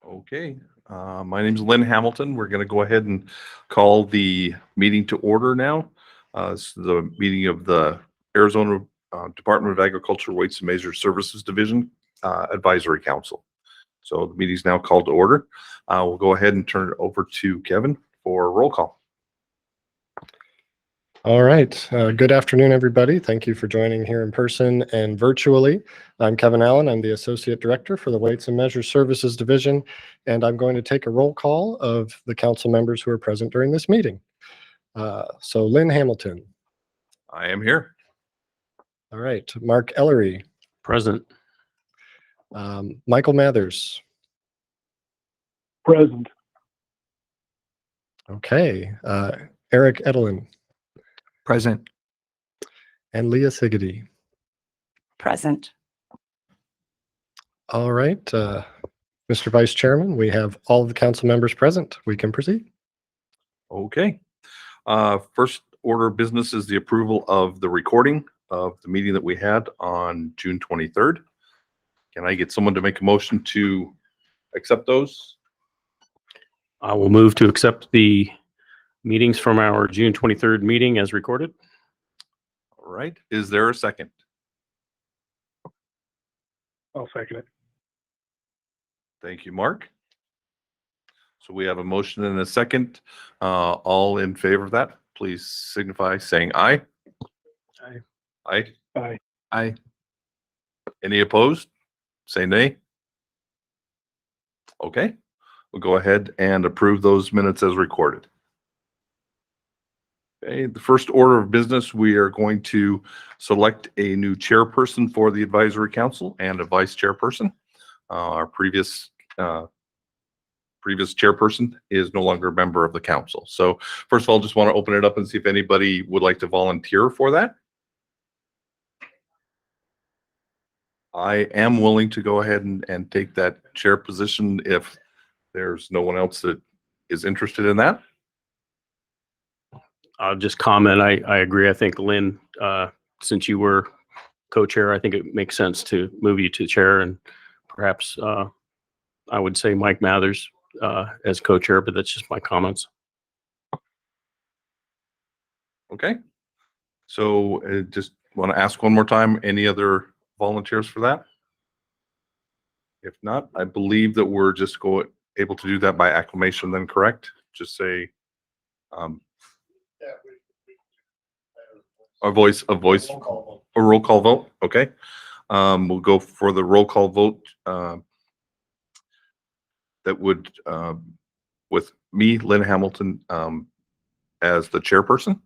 Okay, my name is Lynn Hamilton. We're going to go ahead and call the meeting to order now. This is the meeting of the Arizona Department of Agriculture Weights and Measures Services Division Advisory Council. So the meeting is now called to order. We'll go ahead and turn it over to Kevin for a roll call. All right. Good afternoon, everybody. Thank you for joining here in person and virtually. I'm Kevin Allen. I'm the Associate Director for the Weights and Measures Services Division, and I'm going to take a roll call of the council members who are present during this meeting. So Lynn Hamilton. I am here. All right. Mark Ellery. Present. Michael Mathers. Present. Okay. Eric Edelin. Present. And Leah Siggety. Present. All right. Mr. Vice Chairman, we have all of the council members present. We can proceed. Okay. First order of business is the approval of the recording of the meeting that we had on June 23rd. Can I get someone to make a motion to accept those? I will move to accept the meetings from our June 23rd meeting as recorded. All right. Is there a second? I'll second it. Thank you, Mark. So we have a motion and a second. All in favor of that, please signify saying aye. Aye. Aye. Aye. Aye. Any opposed? Say nay. Okay. We'll go ahead and approve those minutes as recorded. Okay, the first order of business, we are going to select a new chairperson for the advisory council and a vice chairperson. Our previous chairperson is no longer a member of the council. So first of all, just want to open it up and see if anybody would like to volunteer for that. I am willing to go ahead and take that chair position if there's no one else that is interested in that. I'll just comment. I agree. I think Lynn, since you were co-chair, I think it makes sense to move you to chair, and perhaps I would say Mike Mathers as co-chair, but that's just my comments. Okay. So just want to ask one more time, any other volunteers for that? If not, I believe that we're just able to do that by acclamation then, correct? Just say a roll call vote. Okay. We'll go for the roll call vote that would with me, Lynn Hamilton, as the chairperson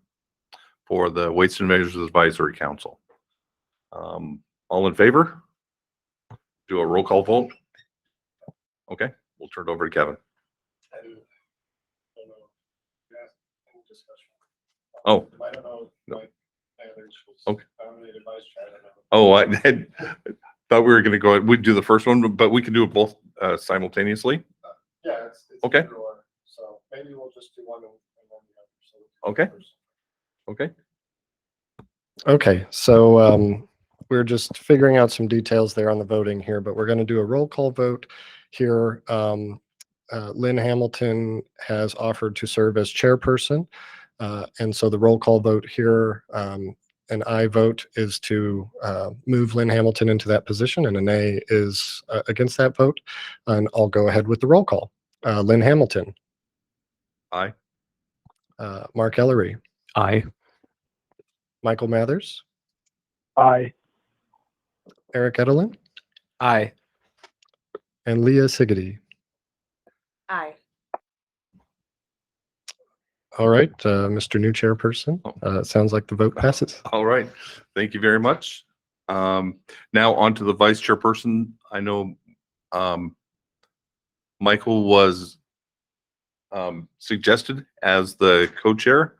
for the Weights and Measures Advisory Council. All in favor? Do a roll call vote. Okay, we'll turn it over to Kevin. Oh. Okay. Oh, I thought we were going to go. We'd do the first one, but we can do it both simultaneously. Yeah. It's okay. So maybe we'll just do one and then the other. Okay. Okay. So we're just figuring out some details there on the voting here, but we're going to do a roll call vote here. Lynn Hamilton has offered to serve as chairperson. And so the roll call vote here, an aye vote is to move Lynn Hamilton into that position, and a nay is against that vote. And I'll go ahead with the roll call. Lynn Hamilton. Aye. Mark Ellery. Aye. Michael Mathers. Aye. Eric Edelin. Aye. And Leah Siggety. Aye. All right, Mr. New Chairperson, sounds like the vote passes. All right. Thank you very much. Now on to the Vice Chairperson. I know Michael was suggested as the co-chair.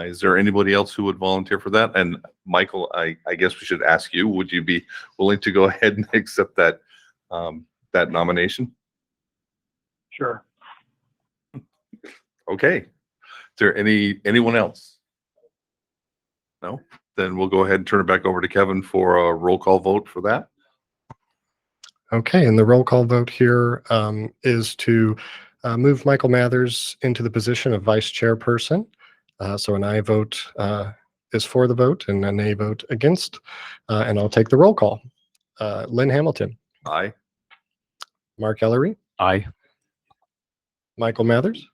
Is there anybody else who would volunteer for that? And Michael, I guess we should ask you, would you be willing to go ahead and accept that that nomination? Sure. Okay. Is there anyone else? No? Then we'll go ahead and turn it back over to Kevin for a roll call vote for that. Okay, and the roll call vote here is to move Michael Mathers into the position of vice chairperson. So an aye vote is for the vote and a nay vote against. And I'll take the roll call. Lynn Hamilton, Aye. Mark Ellery, Aye. Michael Mathers,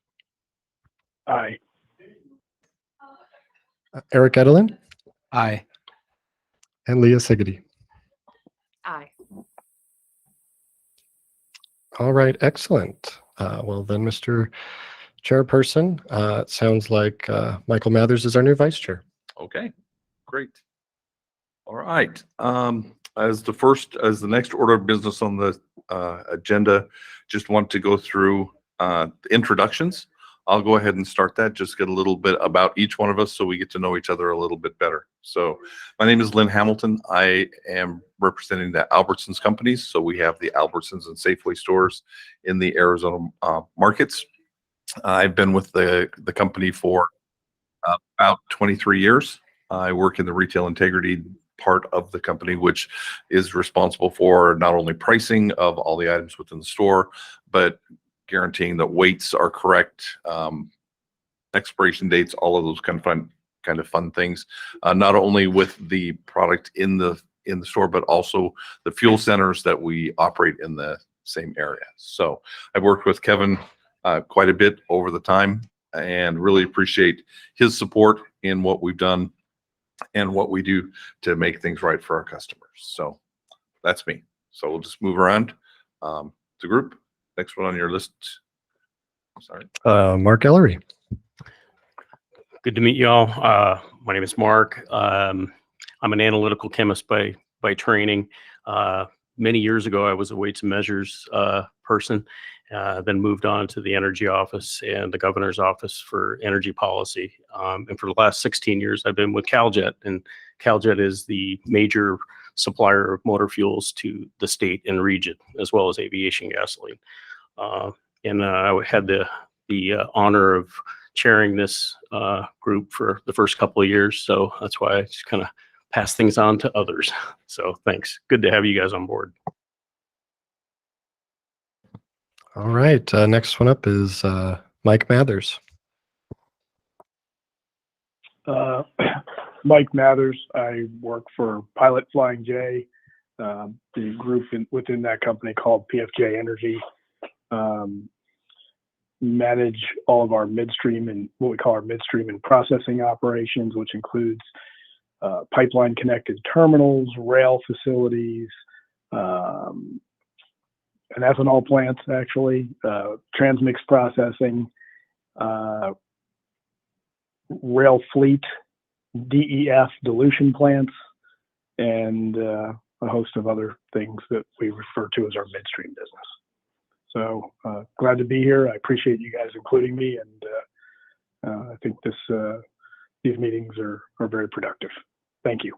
Aye. Eric Edelin, Aye. and Leah Siggety. Aye. All right, excellent. Well then, Mr. Chairperson, it sounds like Michael Mathers is our new vice chair. Okay, great. All right. As the next order of business on the agenda, just want to go through the introductions. I'll go ahead and start that, just get a little bit about each one of us so we get to know each other a little bit better. So my name is Lynn Hamilton. I am representing the Albertsons companies. So we have the Albertsons and Safeway stores in the Arizona markets. I've been with the company for about 23 years. I work in the retail integrity part of the company, which is responsible for not only pricing of all the items within the store, but guaranteeing that weights are correct, expiration dates, all of those kind of fun things. Not only with the product in the store, but also the fuel centers that we operate in the same area. So I've worked with Kevin quite a bit over the time and really appreciate his support in what we've done and what we do to make things right for our customers. So that's me. So we'll just move around the group. Next one on your list. Sorry. Mark Ellery. Good to meet you all. My name is Mark. I'm an analytical chemist by training. Many years ago, I was a weights and measures person, then moved on to the energy office and the governor's office for energy policy. And for the last 16 years, I've been with CalJet, and CalJet is the major supplier of motor fuels to the state and region, as well as aviation gasoline. And I had the honor of chairing this group for the first couple of years. So that's why I just kind of pass things on to others. So thanks. Good to have you guys on board. All right, next one up is Mike Mathers. Mike Mathers. I work for Pilot Flying J, the group within that company called PFJ Energy. Manage all of our midstream and what we call our midstream and processing operations, which includes pipeline connected terminals, rail facilities, and ethanol plants, actually, transmix processing, rail fleet, DEF dilution plants, and a host of other things that we refer to as our midstream business. So glad to be here. I appreciate you guys including me, and I think these meetings are very productive. Thank you.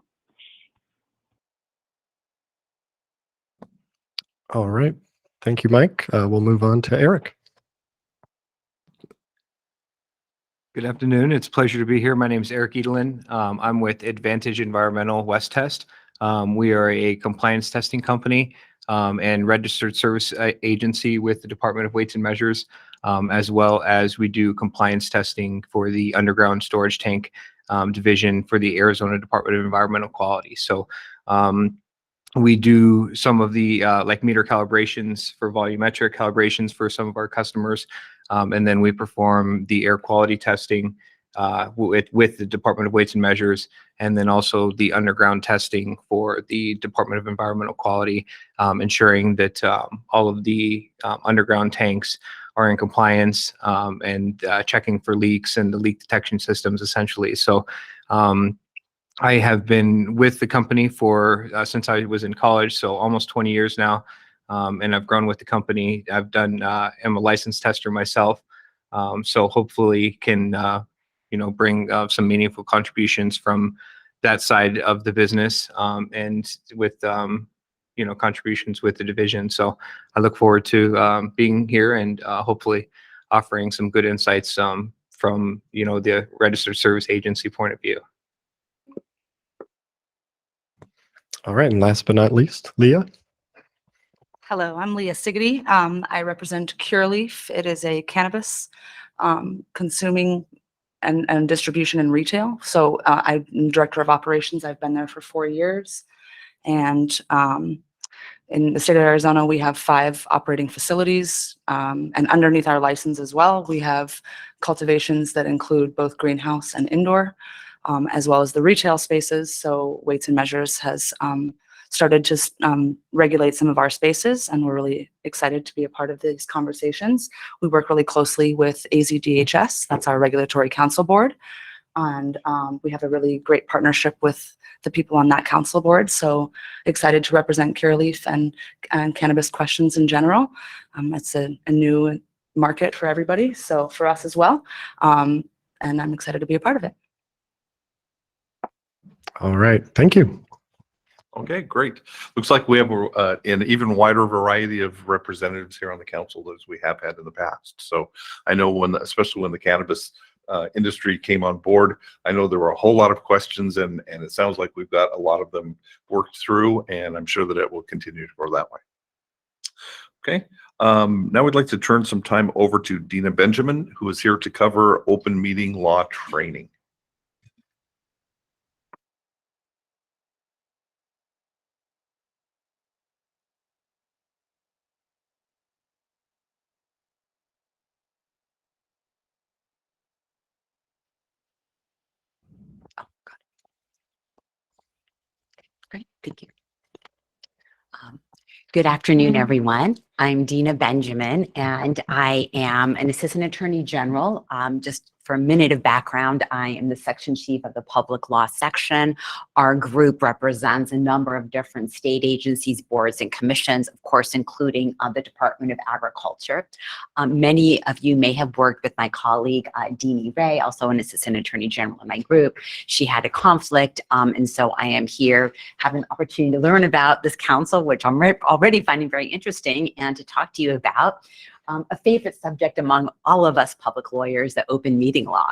All right, thank you, Mike. We'll move on to Eric. Good afternoon. It's a pleasure to be here. My name is Eric Edelin. I'm with Advantage Environmental West Test. We are a compliance testing company and registered service agency with the Department of Weights and Measures, as well as we do compliance testing for the underground storage tank division for the Arizona Department of Environmental Quality. So we do some of the like meter calibrations for volumetric calibrations for some of our customers. And then we perform the air quality testing with the Department of Weights and Measures, and then also the underground testing for the Department of Environmental Quality, ensuring that all of the underground tanks are in compliance, and checking for leaks and the leak detection systems, essentially. So I have been with the company for since I was in college, so almost 20 years now. And I've grown with the company. I've done, am a licensed tester myself. So hopefully can, bring some meaningful contributions from that side of the business, and with, contributions with the division. So I look forward to being here and hopefully offering some good insights from, the registered service agency point of view. All right, and last but not least, Leah. Hello, I'm Leah Siggety. I represent Cureleaf. It is a cannabis consuming and distribution and retail. So I'm director of operations. I've been there for 4 years. And in the state of Arizona, we have 5 operating facilities. And underneath our license as well, we have cultivations that include both greenhouse and indoor, as well as the retail spaces. So Weights and Measures has started to regulate some of our spaces, and we're really excited to be a part of these conversations. We work really closely with AZDHS, that's our regulatory council board, and we have a really great partnership with the people on that council board. So excited to represent Cureleaf and cannabis questions in general. It's a new market for everybody, so for us as well, and I'm excited to be a part of it. All right, thank you. Okay, great. Looks like we have an even wider variety of representatives here on the council as we have had in the past. So I know especially when the cannabis industry came on board, I know there were a whole lot of questions, and it sounds like we've got a lot of them worked through, and I'm sure that it will continue to go that way. Okay, now we'd like to turn some time over to Dina Benjamin, who is here to cover open meeting law training. Great, thank you. Good afternoon, everyone. I'm Dina Benjamin, and I am an Assistant Attorney General. Just for a minute of background, I am the Section Chief of the Public Law Section. Our group represents a number of different state agencies, boards, and commissions, of course, including the Department of Agriculture. Many of you may have worked with my colleague, Deanie Ray, also an Assistant Attorney General in my group. She had a conflict, and so I am here having an opportunity to learn about this council, which I'm already finding very interesting, and to talk to you about a favorite subject among all of us public lawyers, the open meeting law.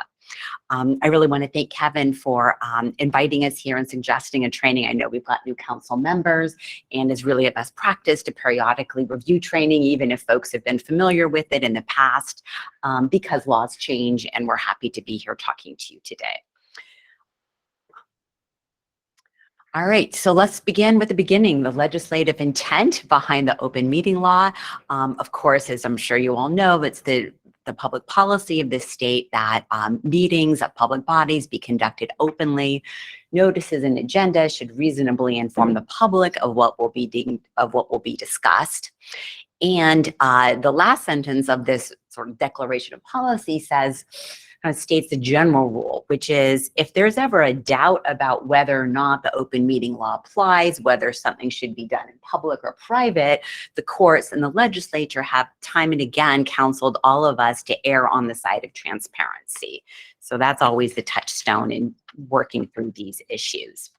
I really want to thank Kevin for inviting us here and suggesting a training. I know we've got new council members, and it's really a best practice to periodically review training, even if folks have been familiar with it in the past, because laws change, and we're happy to be here talking to you today. All right, so let's begin with the beginning, the legislative intent behind the open meeting law. Of course, as I'm sure you all know, it's the public policy of this state that meetings of public bodies be conducted openly. Notices and agenda should reasonably inform the public of what will be discussed. And the last sentence of this sort of declaration of policy states the general rule, which is if there's ever a doubt about whether or not the open meeting law applies, whether something should be done in public or private, the courts and the legislature have time and again counseled all of us to err on the side of transparency. So that's always the touchstone in working through these issues.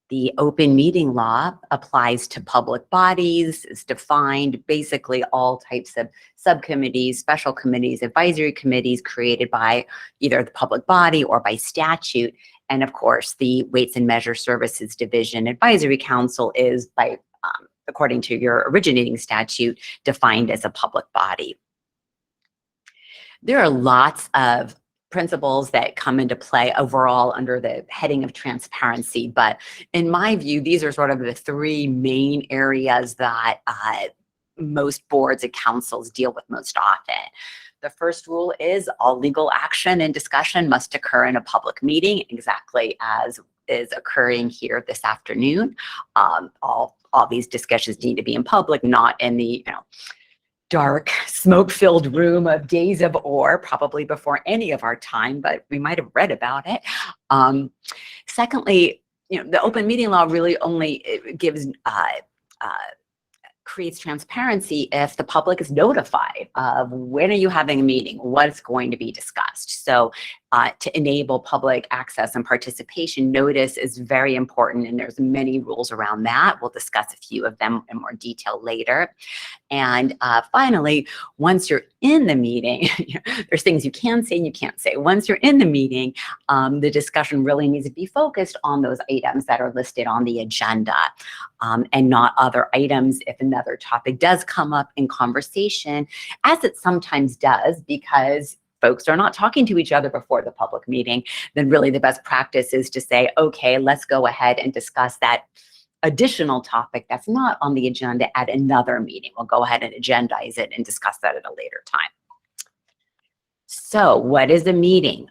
The open meeting law applies to public bodies. It's defined basically all types of subcommittees, special committees, advisory committees created by either the public body or by statute. And of course, the Weights and Measure Services Division Advisory Council is, by according to your originating statute, defined as a public body. There are lots of principles that come into play overall under the heading of transparency. But in my view, these are sort of the 3 main areas that most boards and councils deal with most often. The first rule is all legal action and discussion must occur in a public meeting, exactly as is occurring here this afternoon. All these discussions need to be in public, not in the, dark, smoke-filled room of days of ore, probably before any of our time, but we might have read about it. Secondly, the open meeting law really only gives creates transparency if the public is notified of when are you having a meeting, what's going to be discussed. So to enable public access and participation, notice is very important, and there's many rules around that. We'll discuss a few of them in more detail later. And finally, once you're in the meeting, there's things you can say and you can't say. Once you're in the meeting, the discussion really needs to be focused on those items that are listed on the agenda, and not other items if another topic does come up in conversation, as it sometimes does, because folks are not talking to each other before the public meeting. Then really the best practice is to say, okay, let's go ahead and discuss that additional topic that's not on the agenda at another meeting. We'll go ahead and agendize it and discuss that at a later time. So what is a meeting?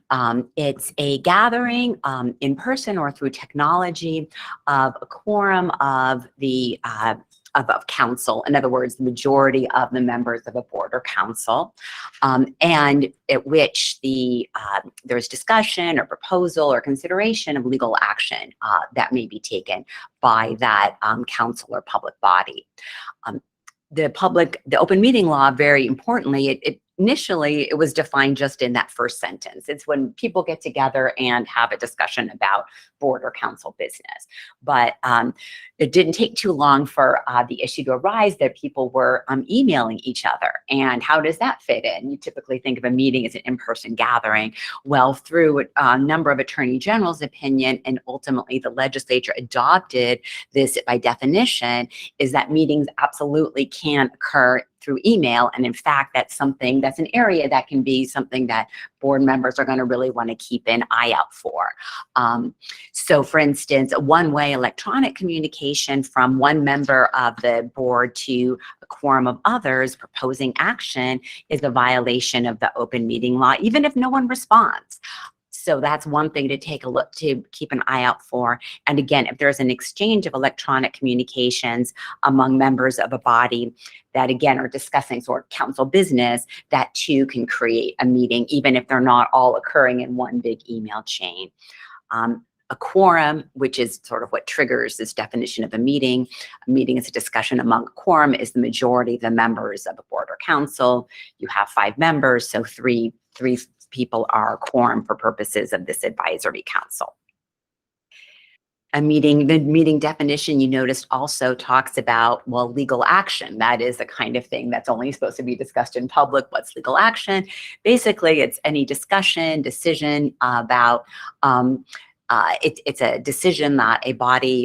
It's a gathering in person or through technology of a quorum of the of council. In other words, the majority of the members of a board or council, and at which there's discussion or proposal or consideration of legal action that may be taken by that council or public body. The open meeting law, very importantly, initially, it was defined just in that first sentence. It's when people get together and have a discussion about board or council business. But it didn't take too long for the issue to arise that people were emailing each other. And how does that fit in? You typically think of a meeting as an in-person gathering. Well, through a number of attorney general's opinion, and ultimately the legislature adopted this by definition, is that meetings absolutely can occur through email. And in fact, that's an area that can be something that board members are going to really want to keep an eye out for. So for instance, a one-way electronic communication from one member of the board to a quorum of others proposing action is a violation of the open meeting law, even if no one responds. So that's one thing to take a look, to keep an eye out for. And again, if there's an exchange of electronic communications among members of a body that again are discussing sort of council business, that too can create a meeting, even if they're not all occurring in one big email chain. A quorum, which is sort of what triggers this definition of a meeting. A meeting is a discussion among a quorum, is the majority of the members of a board or council. You have 5 members, so three people are a quorum for purposes of this advisory council. The meeting definition, you noticed, also talks about, well, legal action. That is the kind of thing that's only supposed to be discussed in public. What's legal action? Basically, it's any discussion, decision about, it's a decision that a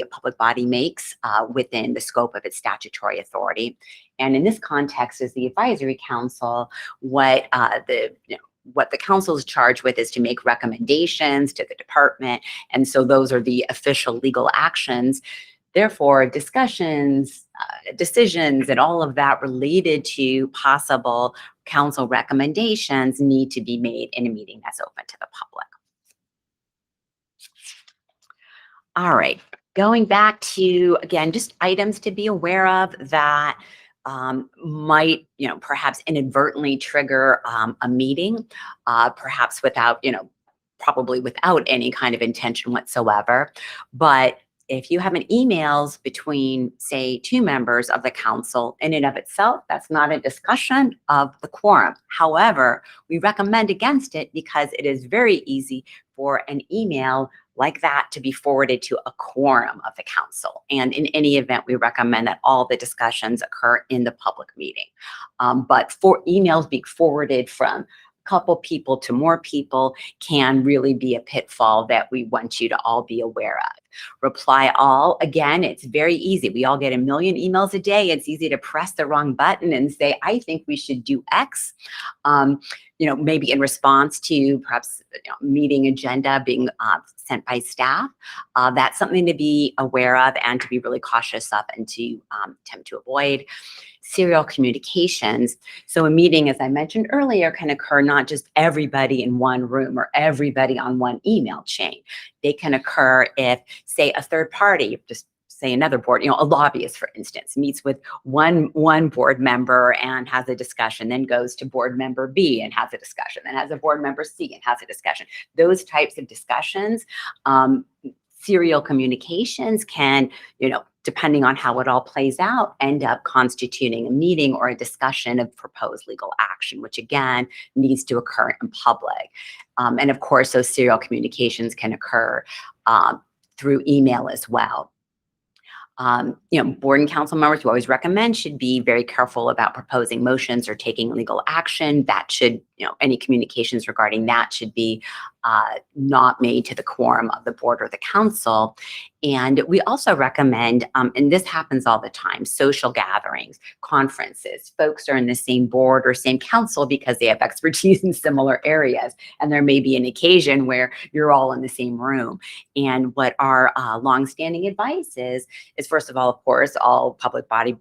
public body makes within the scope of its statutory authority. And in this context, as the advisory council, what the council is charged with is to make recommendations to the department. And so those are the official legal actions. Therefore, discussions, decisions, and all of that related to possible council recommendations need to be made in a meeting that's open to the public. All right, going back to, again, just items to be aware of that might, perhaps inadvertently trigger a meeting, perhaps without, probably without any kind of intention whatsoever. But if you have emails between, say, 2 members of the council, in and of itself, that's not a discussion of the quorum. However, we recommend against it because it is very easy for an email like that to be forwarded to a quorum of the council. And in any event, we recommend that all the discussions occur in the public meeting. But for emails being forwarded from a couple people to more people can really be a pitfall that we want you to all be aware of. Reply all, again, it's very easy. We all get a million emails a day. It's easy to press the wrong button and say, I think we should do X. Maybe in response to perhaps meeting agenda being sent by staff. That's something to be aware of and to be really cautious of and to attempt to avoid. Serial communications. So a meeting, as I mentioned earlier, can occur not just everybody in one room or everybody on one email chain. They can occur if, say, a third party, just say another board, a lobbyist, for instance, meets with one board member and has a discussion, then goes to board member B and has a discussion, then has a board member C and has a discussion. Those types of discussions, serial communications can, depending on how it all plays out, end up constituting a meeting or a discussion of proposed legal action, which again needs to occur in public. And of course, those serial communications can occur through email as well. Board and council members, we always recommend, should be very careful about proposing motions or taking legal action. That should, any communications regarding that should be not made to the quorum of the board or the council. And we also recommend, and this happens all the time, social gatherings, conferences. Folks are in the same board or same council because they have expertise in similar areas. And there may be an occasion where you're all in the same room. And what our longstanding advice is first of all, of course, all public body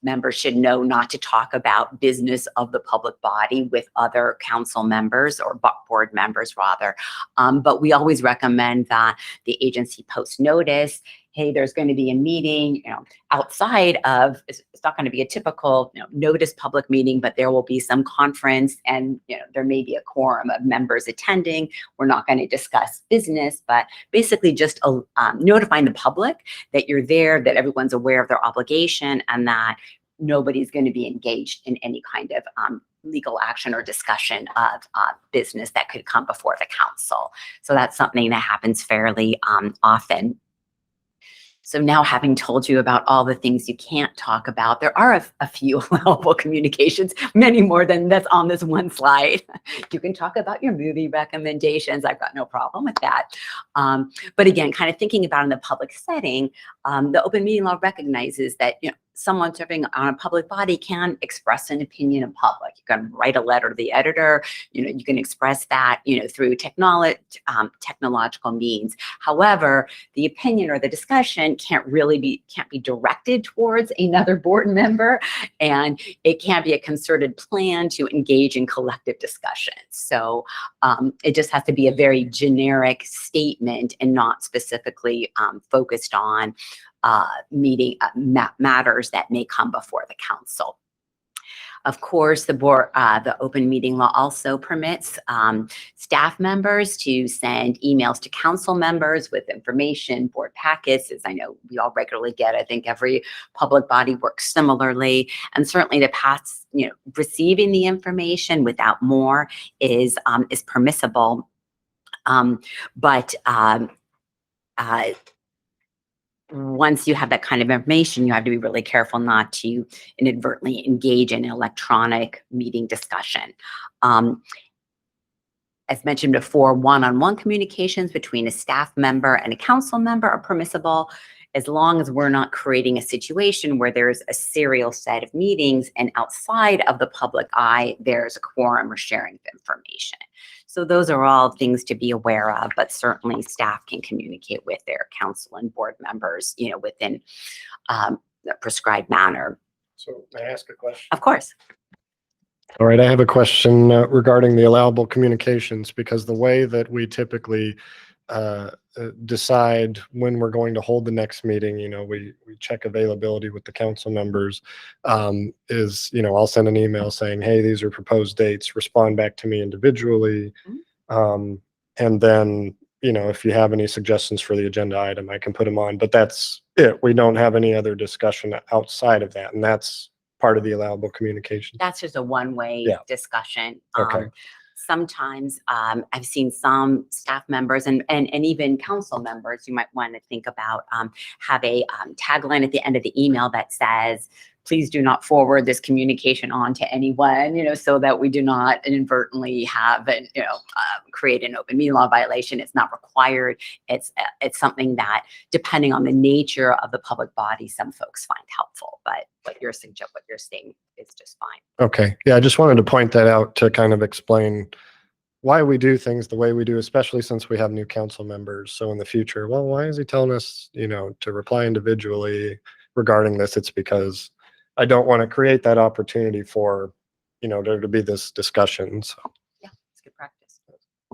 members should know not to talk about business of the public body with other council members or board members rather. But we always recommend that the agency post notice, hey, there's going to be a meeting, outside of, it's not going to be a typical, notice public meeting, but there will be some conference and, there may be a quorum of members attending. We're not going to discuss business, but basically just notifying the public that you're there, that everyone's aware of their obligation, and that nobody's going to be engaged in any kind of legal action or discussion of business that could come before the council. So that's something that happens fairly often. So now, having told you about all the things you can't talk about, there are a few allowable communications, many more than that's on this one slide. You can talk about your movie recommendations. I've got no problem with that. But again, kind of thinking about in the public setting, the open meeting law recognizes that, someone serving on a public body can express an opinion in public. You can write a letter to the editor. You can express that, through technological means. However, the opinion or the discussion can't be directed towards another board member, and it can't be a concerted plan to engage in collective discussion. So it just has to be a very generic statement and not specifically focused on matters that may come before the council. Of course, the open meeting law also permits staff members to send emails to council members with information, board packets, as I know we all regularly get. I think every public body works similarly, and certainly the paths, receiving the information without more is permissible. But once you have that kind of information, you have to be really careful not to inadvertently engage in an electronic meeting discussion. As mentioned before, one-on-one communications between a staff member and a council member are permissible, as long as we're not creating a situation where there's a serial set of meetings and outside of the public eye, there's a quorum or sharing of information. So those are all things to be aware of, but certainly staff can communicate with their council and board members, within the prescribed manner. So may I ask a question? Of course. All right, I have a question regarding the allowable communications, because the way that we typically decide when we're going to hold the next meeting, we check availability with the council members, is, I'll send an email saying, hey, these are proposed dates, respond back to me individually. And then, if you have any suggestions for the agenda item, I can put them on, but that's it. We don't have any other discussion outside of that. And that's part of the allowable communication. That's just a one-way discussion. Okay. Sometimes I've seen some staff members and even council members, you might want to think about, have a tagline at the end of the email that says, please do not forward this communication on to anyone, so that we do not inadvertently have create an open meeting law violation. It's not required. It's something that, depending on the nature of the public body, some folks find helpful, but what you're saying is just fine. Okay. Yeah, I just wanted to point that out to kind of explain why we do things the way we do, especially since we have new council members. So in the future, well, why is he telling us, to reply individually regarding this? It's because I don't want to create that opportunity for, there to be this discussion. So. Yeah, it's good practice.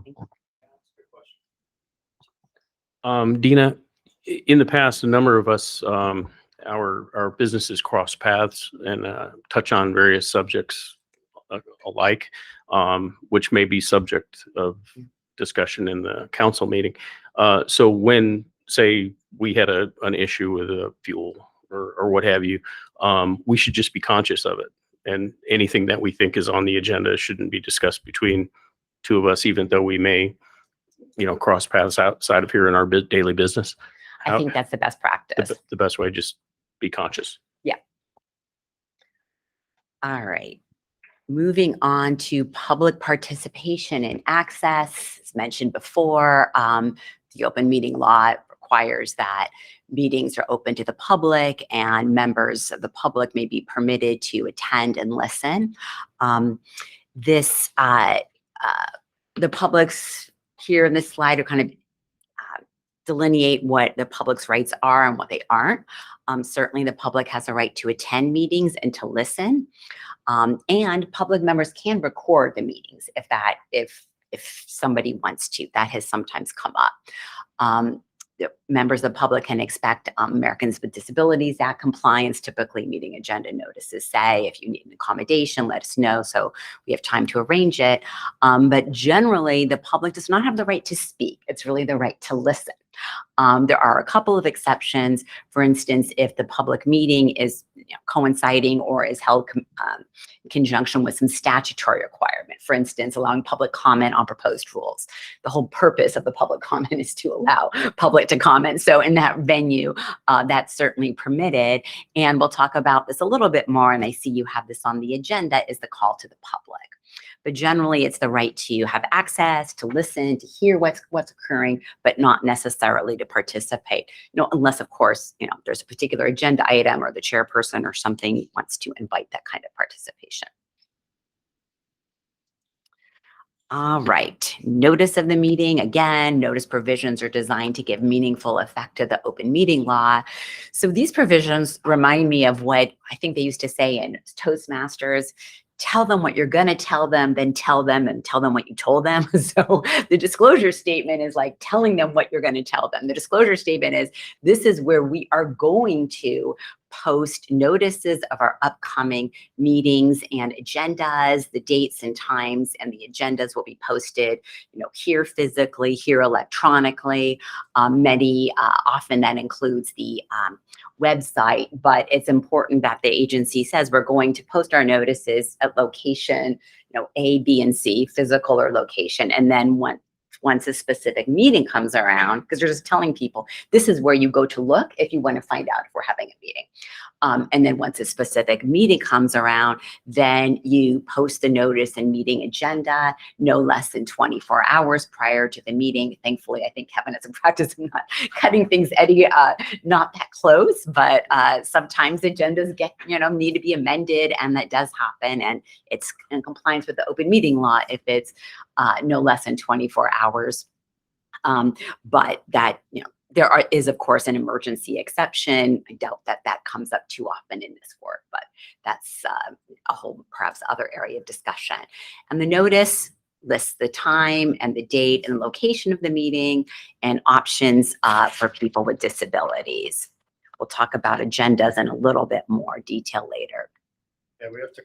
Thank you. Dina, in the past, a number of us, our businesses cross paths and touch on various subjects alike, which may be subject of discussion in the council meeting. So when, say, we had an issue with a fuel or what have you, we should just be conscious of it. And anything that we think is on the agenda shouldn't be discussed between two of us, even though we may, cross paths outside of here in our daily business. I How- think that's the best practice. The best way, just be conscious. All right. Moving on to public participation and access, as mentioned before, the open meeting law requires that meetings are open to the public and members of the public may be permitted to attend and listen. The public's here in this slide are kind of delineate what the public's rights are and what they aren't. Certainly the public has a right to attend meetings and to listen. And public members can record the meetings if somebody wants to. That has sometimes come up. The members of the public can expect Americans with Disabilities Act compliance. Typically, meeting agenda notices say, if you need an accommodation, let us know so we have time to arrange it. But generally, the public does not have the right to speak. It's really the right to listen. There are a couple of exceptions. For instance, if the public meeting is coinciding or is held in conjunction with some statutory requirement, for instance, allowing public comment on proposed rules. The whole purpose of the public comment is to allow public to comment. So in that venue, that's certainly permitted. And we'll talk about this a little bit more, and I see you have this on the agenda, is the call to the public. But generally, it's the right to have access, to listen, to hear what's occurring, but not necessarily to participate. Unless, of course, there's a particular agenda item or the chairperson or something wants to invite that kind of participation. All right. Notice of the meeting. Again, notice provisions are designed to give meaningful effect to the open meeting law. So these provisions remind me of what I think they used to say in Toastmasters. Tell them what you're going to tell them, then tell them and tell them what you told them. So the disclosure statement is like telling them what you're going to tell them. The disclosure statement is, this is where we are going to post notices of our upcoming meetings and agendas. The dates and times and the agendas will be posted, here physically, here electronically. Often that includes the website, but it's important that the agency says we're going to post our notices at location, A, B, and C, physical or location. And then once a specific meeting comes around, because you're just telling people, this is where you go to look if you want to find out if we're having a meeting. And then once a specific meeting comes around, then you post the notice and meeting agenda no less than 24 hours prior to the meeting. Thankfully, I think Kevin has a practice of not cutting things, Eddie, not that close, but sometimes agendas need to be amended, and that does happen. And it's in compliance with the open meeting law if it's no less than 24 hours. But that, there is, of course, an emergency exception. I doubt that comes up too often in this court, but that's a whole perhaps other area of discussion. And the notice lists the time and the date and location of the meeting and options for people with disabilities. We'll talk about agendas in a little bit more detail later. Yeah, we have to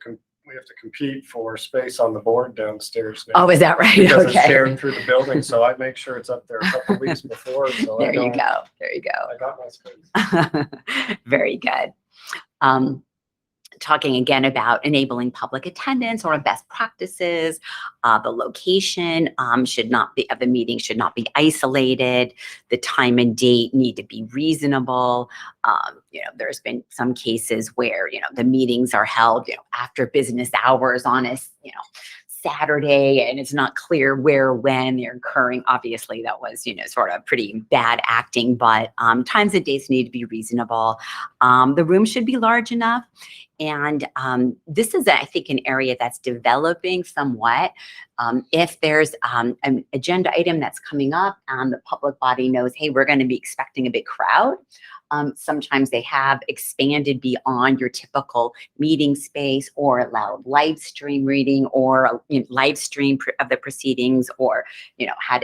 compete for space on the board downstairs now. Oh, is that right? Because it's Okay. shared through the building, so I make sure it's up there a couple weeks before. So There you go. There you I got my space. go. Very good. Talking again about enabling public attendance or best practices. The location of the meeting should not be isolated. The time and date need to be reasonable. There's been some cases where, the meetings are held, after business hours on a, Saturday, and it's not clear where, when they're occurring. Obviously, that was, sort of pretty bad acting, but times and dates need to be reasonable. The room should be large enough. And this is, I think, an area that's developing somewhat. If there's an agenda item that's coming up and the public body knows, hey, we're going to be expecting a big crowd. Sometimes they have expanded beyond your typical meeting space or allowed live stream reading or live stream of the proceedings, or, had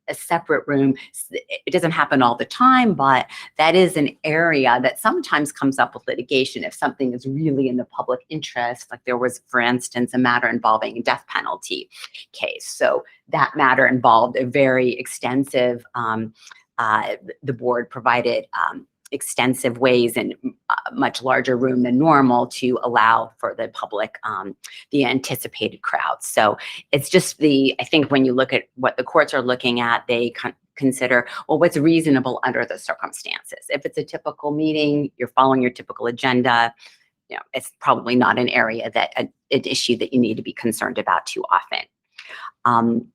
a separate room. It doesn't happen all the time, but that is an area that sometimes comes up with litigation if something is really in the public interest. Like there was, for instance, a matter involving a death penalty case. So that matter involved a very extensive, the board provided extensive ways and much larger room than normal to allow for the public, the anticipated crowds. So it's just I think when you look at what the courts are looking at, they consider, well, what's reasonable under the circumstances. If it's a typical meeting, you're following your typical agenda, it's probably not an area an issue that you need to be concerned about too often.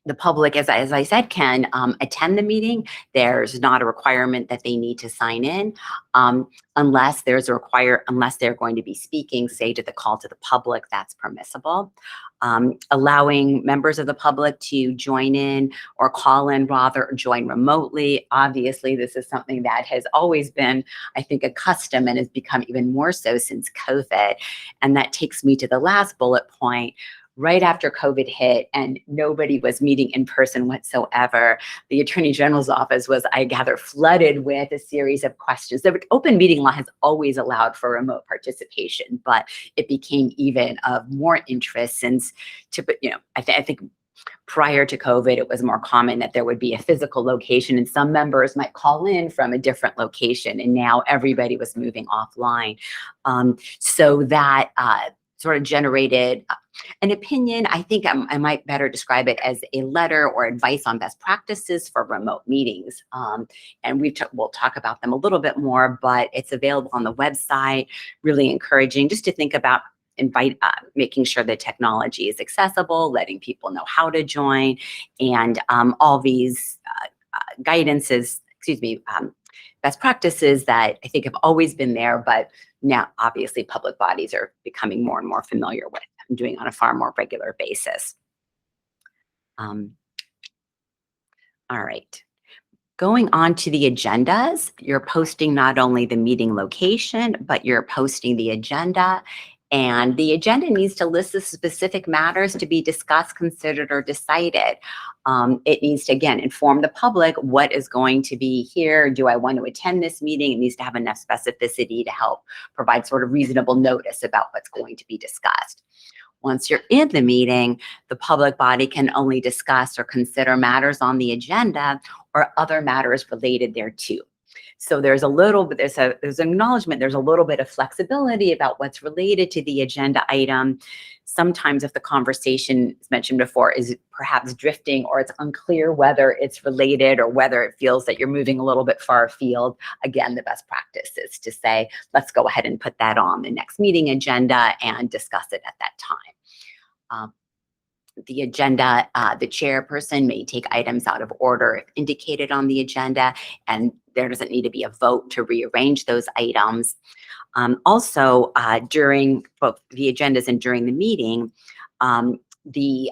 The public, as I said, can attend the meeting. There's not a requirement that they need to sign in unless they're going to be speaking, say, to the call to the public, that's permissible. Allowing members of the public to join in or call in rather, or join remotely. Obviously, this is something that has always been, I think, a custom and has become even more so since COVID. And that takes me to the last bullet point. Right after COVID hit and nobody was meeting in person whatsoever, the Attorney General's office was, I gather, flooded with a series of questions. The open meeting law has always allowed for remote participation, but it became even of more interest since, I think prior to COVID, it was more common that there would be a physical location and some members might call in from a different location, and now everybody was moving offline. So that sort of generated an opinion. I think I might better describe it as a letter or advice on best practices for remote meetings. And we'll talk about them a little bit more, but it's available on the website. Really encouraging just to think about making sure the technology is accessible, letting people know how to join, and all these best practices that I think have always been there, but now obviously public bodies are becoming more and more familiar with and doing on a far more regular basis. All right. Going on to the agendas, you're posting not only the meeting location, but you're posting the agenda. And the agenda needs to list the specific matters to be discussed, considered, or decided. It needs to, again, inform the public what is going to be here. Do I want to attend this meeting? It needs to have enough specificity to help provide sort of reasonable notice about what's going to be discussed. Once you're in the meeting, the public body can only discuss or consider matters on the agenda or other matters related thereto. So there's an acknowledgement, there's a little bit of flexibility about what's related to the agenda item. Sometimes if the conversation, as mentioned before, is perhaps drifting or it's unclear whether it's related or whether it feels that you're moving a little bit far afield, again, the best practice is to say, let's go ahead and put that on the next meeting agenda and discuss it at that time. The agenda, the chairperson may take items out of order if indicated on the agenda, and there doesn't need to be a vote to rearrange those items. Also, during both the agendas and during the meeting, the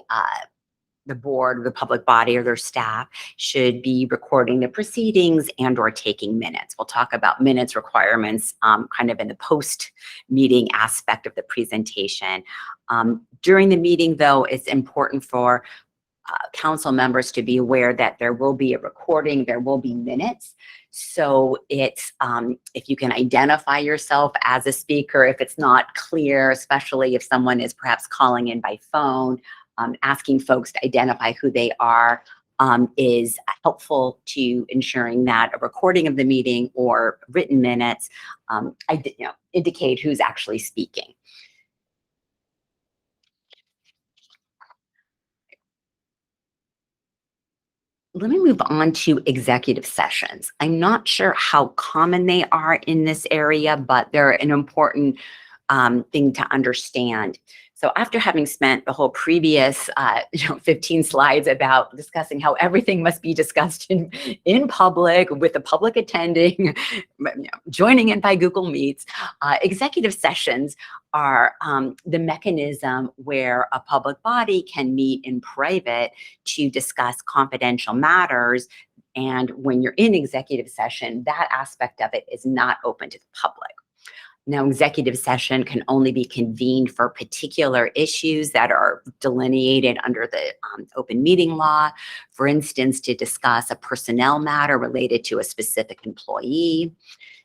board, the public body, or their staff should be recording the proceedings and or taking minutes. We'll talk about minutes requirements kind of in the post-meeting aspect of the presentation. During the meeting, though, it's important for council members to be aware that there will be a recording, there will be minutes. So it's, if you can identify yourself as a speaker, if it's not clear, especially if someone is perhaps calling in by phone, asking folks to identify who they are is helpful to ensuring that a recording of the meeting or written minutes indicate who's actually speaking. Let me move on to executive sessions. I'm not sure how common they are in this area, but they're an important thing to understand. So after having spent the whole previous 15 slides about discussing how everything must be discussed in public with the public attending, joining in by Google Meets, executive sessions are the mechanism where a public body can meet in private to discuss confidential matters. And when you're in executive session, that aspect of it is not open to the public. Now, executive session can only be convened for particular issues that are delineated under the open meeting law. For instance, to discuss a personnel matter related to a specific employee.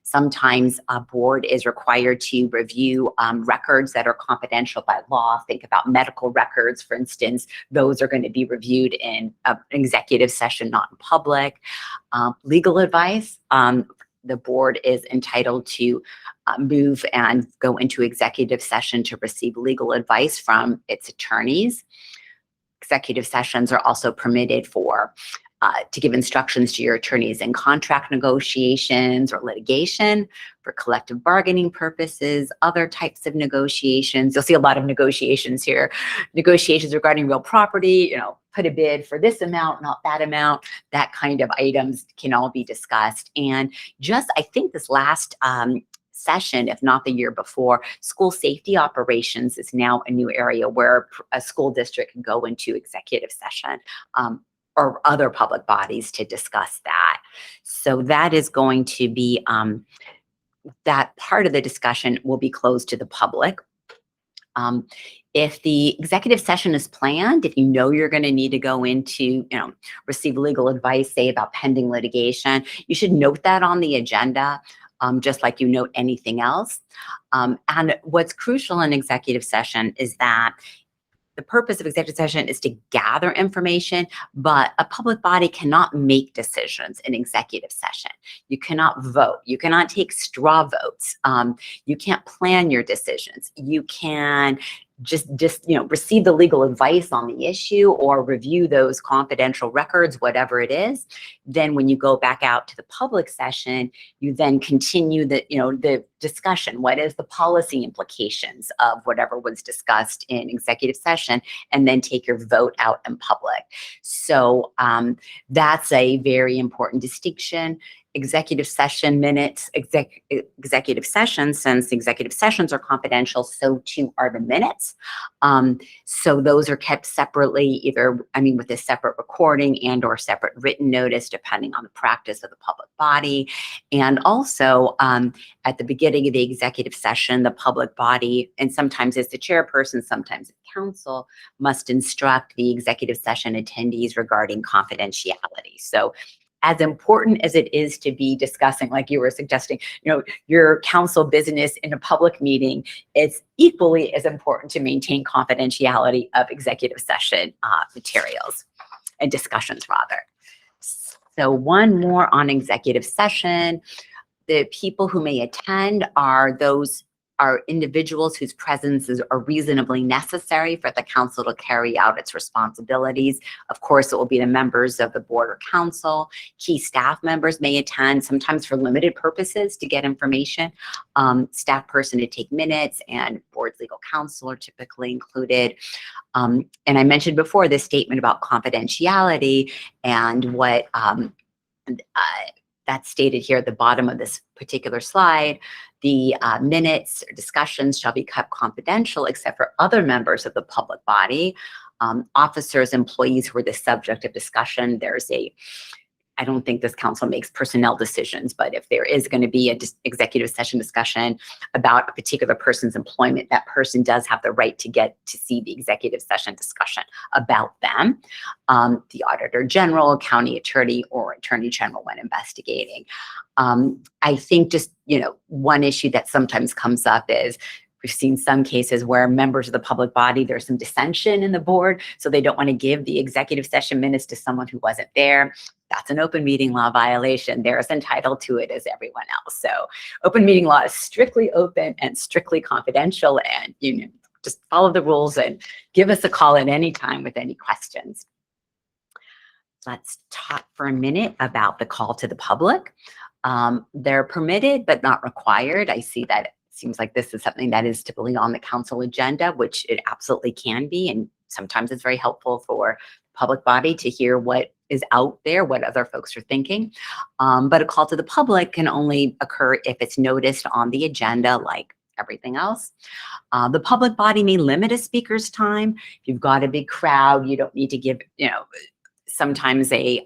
Sometimes a board is required to review records that are confidential by law. Think about medical records, for instance. Those are going to be reviewed in an executive session, not in public. Legal advice. The board is entitled to move and go into executive session to receive legal advice from its attorneys. Executive sessions are also permitted for to give instructions to your attorneys in contract negotiations or litigation, for collective bargaining purposes, other types of negotiations. You'll see a lot of negotiations here. Negotiations regarding real property, put a bid for this amount, not that amount, that kind of items can all be discussed. And just, I think this last session, if not the year before, school safety operations is now a new area where a school district can go into executive session or other public bodies to discuss that. So that is going to be, that part of the discussion will be closed to the public. If the executive session is planned, if you know you're going to need to go into, receive legal advice, say about pending litigation, you should note that on the agenda, just like you note anything else. And what's crucial in executive session is that the purpose of executive session is to gather information, but a public body cannot make decisions in executive session. You cannot vote. You cannot take straw votes. You can't plan your decisions. You can just receive the legal advice on the issue or review those confidential records, whatever it is. Then when you go back out to the public session, you then continue the discussion. What is the policy implications of whatever was discussed in executive session, and then take your vote out in public. So that's a very important distinction. Executive session minutes, executive sessions, since executive sessions are confidential, so too are the minutes. So those are kept separately, with a separate recording and or separate written notice, depending on the practice of the public body. And also at the beginning of the executive session, the public body, and sometimes it's the chairperson, sometimes it's council, must instruct the executive session attendees regarding confidentiality. So as important as it is to be discussing, like you were suggesting, your council business in a public meeting, it's equally as important to maintain confidentiality of executive session materials and discussions, rather. So one more on executive session. The people who may attend are individuals whose presences are reasonably necessary for the council to carry out its responsibilities. Of course, it will be the members of the board or council. Key staff members may attend, sometimes for limited purposes to get information. Staff person to take minutes, and board's legal counsel are typically included. And I mentioned before this statement about confidentiality, and what that's stated here at the bottom of this particular slide. The minutes or discussions shall be kept confidential except for other members of the public body, officers, employees who are the subject of discussion. I don't think this council makes personnel decisions, but if there is going to be an executive session discussion about a particular person's employment, that person does have the right to get to see the executive session discussion about them. The auditor general, county attorney, or attorney general when investigating. I think just, one issue that sometimes comes up is we've seen some cases where members of the public body, there's some dissension in the board, so they don't want to give the executive session minutes to someone who wasn't there. That's an open meeting law violation. They're as entitled to it as everyone else. So open meeting law is strictly open and strictly confidential, and just follow the rules and give us a call at any time with any questions. Let's talk for a minute about the call to the public. They're permitted but not required. I see that it seems like this is something that is typically on the council agenda, which it absolutely can be. And sometimes it's very helpful for the public body to hear what is out there, what other folks are thinking. But a call to the public can only occur if it's noticed on the agenda, like everything else. The public body may limit a speaker's time. If you've got a big crowd, you don't need to give, sometimes a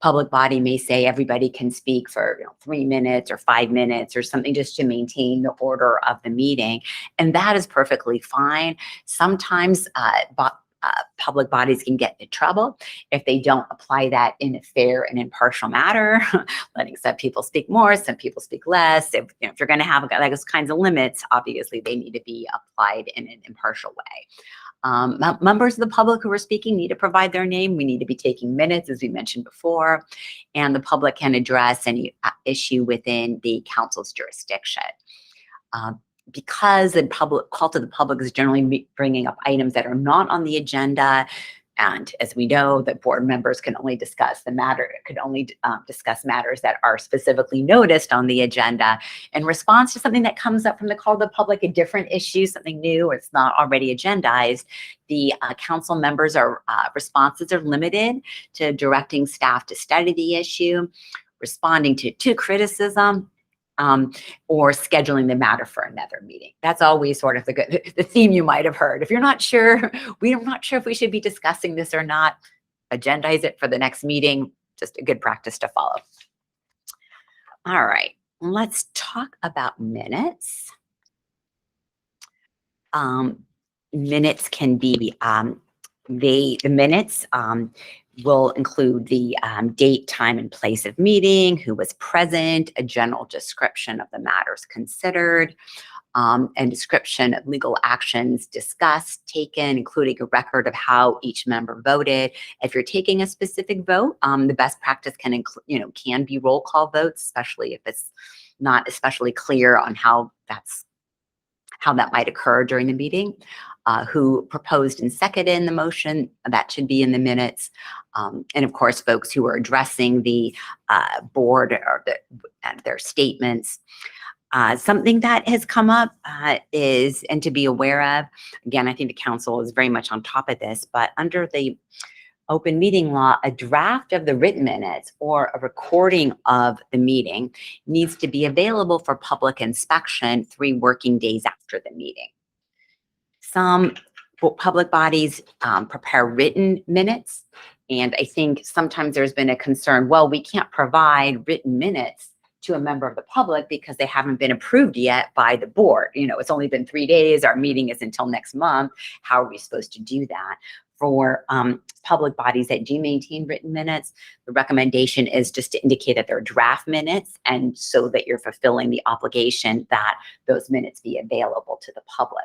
public body may say everybody can speak for 3 minutes or 5 minutes or something, just to maintain the order of the meeting. And that is perfectly fine. Sometimes public bodies can get into trouble if they don't apply that in a fair and impartial manner, letting some people speak more, some people speak less. If you're going to have those kinds of limits, obviously they need to be applied in an impartial way. Members of the public who are speaking need to provide their name. We need to be taking minutes, as we mentioned before, and the public can address any issue within the council's jurisdiction. Because the public call to the public is generally bringing up items that are not on the agenda, And as we know, that board members can only discuss discuss matters that are specifically noticed on the agenda in response to something that comes up from the call of the public, a different issue, something new, or it's not already agendized. The council members responses are limited to directing staff to study the issue, responding to criticism, or scheduling the matter for another meeting. That's always sort of the theme you might have heard. If you're not sure, we're not sure if we should be discussing this or not, agendize it for the next meeting. Just a good practice to follow. All right, let's talk about minutes. Minutes can be, the minutes will include the date, time, and place of meeting, who was present, a general description of the matters considered, and description of legal actions discussed, taken, including a record of how each member voted. If you're taking a specific vote, the best practice can be roll call votes, especially if it's not especially clear on how that might occur during the meeting. Who proposed and seconded the motion, that should be in the minutes. And of course, folks who are addressing the board or their statements. Something that has come up is, and to be aware of, again, I think the council is very much on top of this, but under the open meeting law, a draft of the written minutes or a recording of the meeting needs to be available for public inspection 3 working days after the meeting. Some public bodies prepare written minutes, and I think sometimes there's been a concern, well, we can't provide written minutes to a member of the public because they haven't been approved yet by the board. It's only been 3 days, our meeting is until next month. How are we supposed to do that? For public bodies that do maintain written minutes, the recommendation is just to indicate that they're draft minutes, and so that you're fulfilling the obligation that those minutes be available to the public.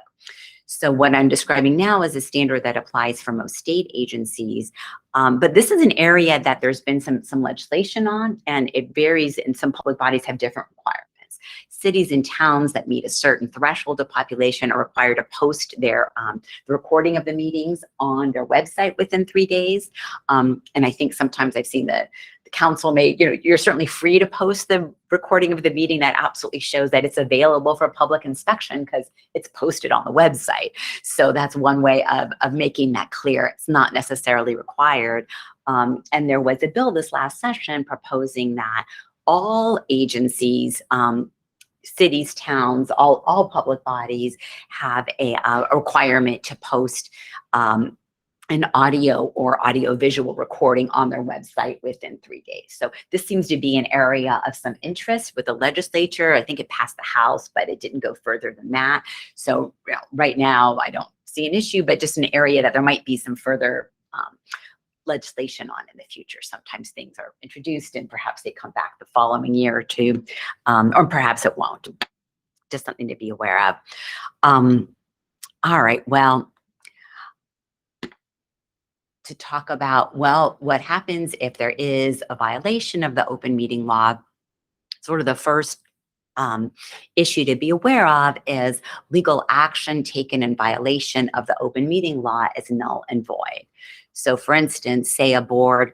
So what I'm describing now is a standard that applies for most state agencies. But this is an area that there's been some legislation on, and it varies, and some public bodies have different requirements. Cities and towns that meet a certain threshold of population are required to post their the recording of the meetings on their website within 3 days. And I think sometimes I've seen the council you're certainly free to post the recording of the meeting that absolutely shows that it's available for public inspection because it's posted on the website. So that's one way of making that clear. It's not necessarily required. And there was a bill this last session proposing that all agencies, cities, towns, all public bodies have a requirement to post an audio or audio-visual recording on their website within 3 days. So this seems to be an area of some interest with the legislature. I think it passed the House, but it didn't go further than that. So right now, I don't see an issue, but just an area that there might be some further legislation on in the future. Sometimes things are introduced and perhaps they come back the following year or two, or perhaps it won't. Just something to be aware of. All right, well, to talk about, well, what happens if there is a violation of the open meeting law. Sort of the first issue to be aware of is legal action taken in violation of the open meeting law is null and void. So for instance, say a board,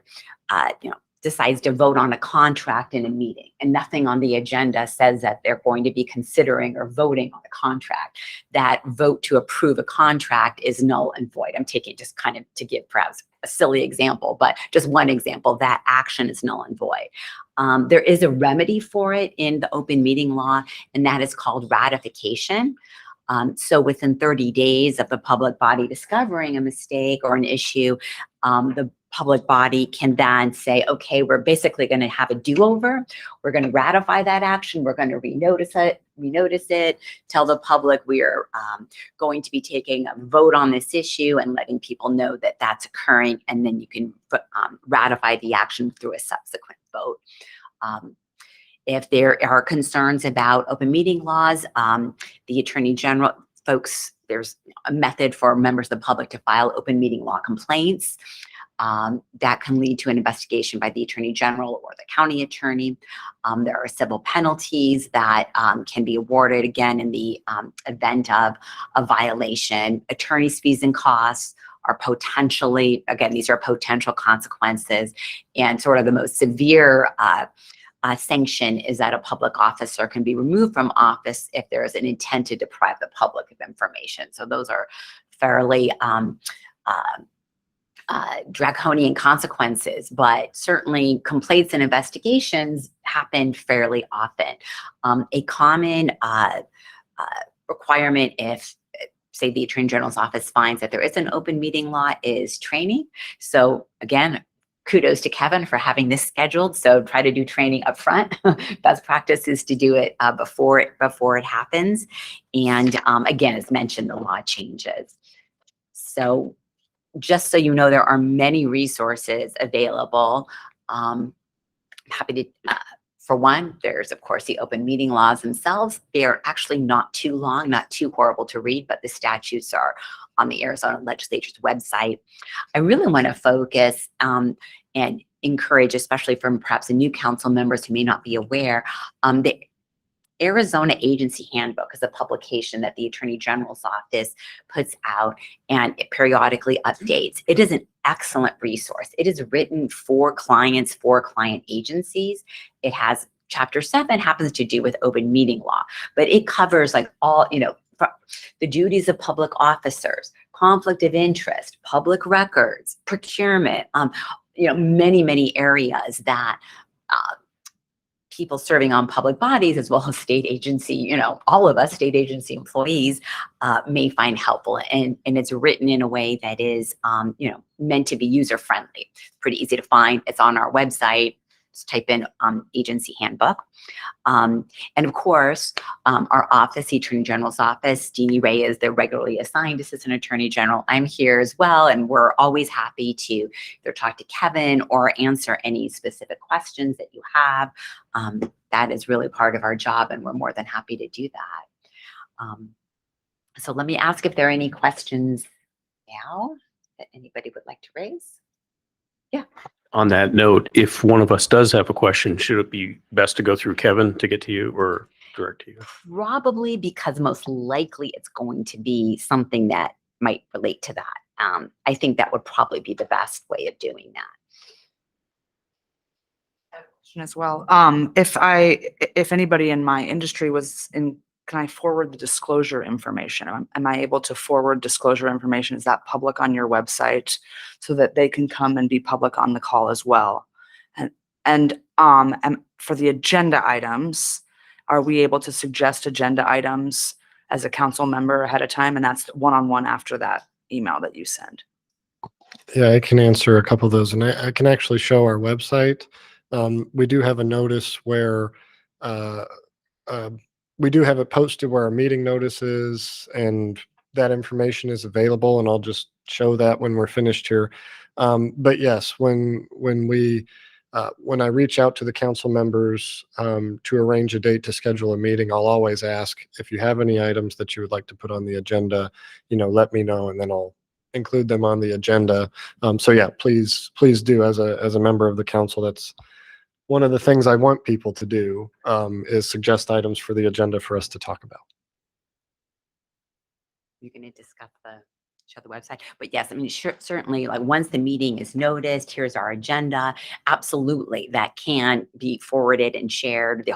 decides to vote on a contract in a meeting and nothing on the agenda says that they're going to be considering or voting on a contract. That vote to approve a contract is null and void. I'm taking just kind of to give perhaps a silly example, but just one example, that action is null and void. There is a remedy for it in the open meeting law, and that is called ratification. So within 30 days of the public body discovering a mistake or an issue, the public body can then say, okay, we're basically going to have a do-over. We're going to ratify that action. We're going to renotice it, tell the public we are going to be taking a vote on this issue and letting people know that that's occurring. And then you can ratify the action through a subsequent vote. If there are concerns about open meeting laws, the Attorney General, folks, there's a method for members of the public to file open meeting law complaints. That can lead to an investigation by the Attorney General or the county attorney. There are civil penalties that can be awarded again in the event of a violation. Attorney's fees and costs are potentially, again, these are potential consequences, and sort of the most severe sanction is that a public officer can be removed from office if there is an intent to deprive the public of information. So those are fairly draconian consequences, but certainly complaints and investigations happen fairly often. A common requirement, if say the Attorney General's office finds that there is an open meeting law, is training. So again, kudos to Kevin for having this scheduled. So try to do training up front. Best practice is to do it before it happens. And again, as mentioned, the law changes. So just so you know, there are many resources available. Happy to, for one, there's of course the open meeting laws themselves. They are actually not too long, not too horrible to read, but the statutes are on the Arizona legislature's website. I really want to focus and encourage, especially from perhaps the new council members who may not be aware, the Arizona Agency Handbook is a publication that the Attorney General's office puts out, and it periodically updates. It is an excellent resource. It is written for clients, for client agencies. It has Chapter 7 happens to do with open meeting law, but it covers like all, the duties of public officers, conflict of interest, public records, procurement, many, many areas that people serving on public bodies, as well as state agency, all of us state agency employees may find helpful. And it's written in a way that is, meant to be user friendly. It's pretty easy to find. It's on our website. Just type in agency handbook. And of course, our office, the Attorney General's office, Jeannie Ray is the regularly assigned Assistant Attorney General. I'm here as well, and we're always happy to either talk to Kevin or answer any specific questions that you have. That is really part of our job, and we're more than happy to do that. So let me ask if there are any questions now that anybody would like to raise. Yeah. On that note, if one of us does have a question, should it be best to go through Kevin to get to you or direct to you? Probably, because most likely it's going to be something that might relate to that. I think that would probably be the best way of doing that. As well. If anybody in my industry was in, can I forward the disclosure information? Am I able to forward disclosure information? Is that public on your website so that they can come and be public on the call as well? And for the agenda items, are we able to suggest agenda items as a council member ahead of time? And that's one-on-one after that email that you send. Yeah, I can answer a couple of those, and I can actually show our website. We do have a notice where we do have it posted where our meeting notice is, and that information is available, and I'll just show that when we're finished here. But yes, when I reach out to the council members to arrange a date to schedule a meeting, I'll always ask if you have any items that you would like to put on the agenda, let me know, and then I'll include them on the agenda. So yeah, please do, as a member of the council. That's one of the things I want people to do, is suggest items for the agenda for us to talk about. You're going to discuss show the website, but yes, I mean, certainly, like once the meeting is noticed, here's our agenda. Absolutely, that can be forwarded and shared.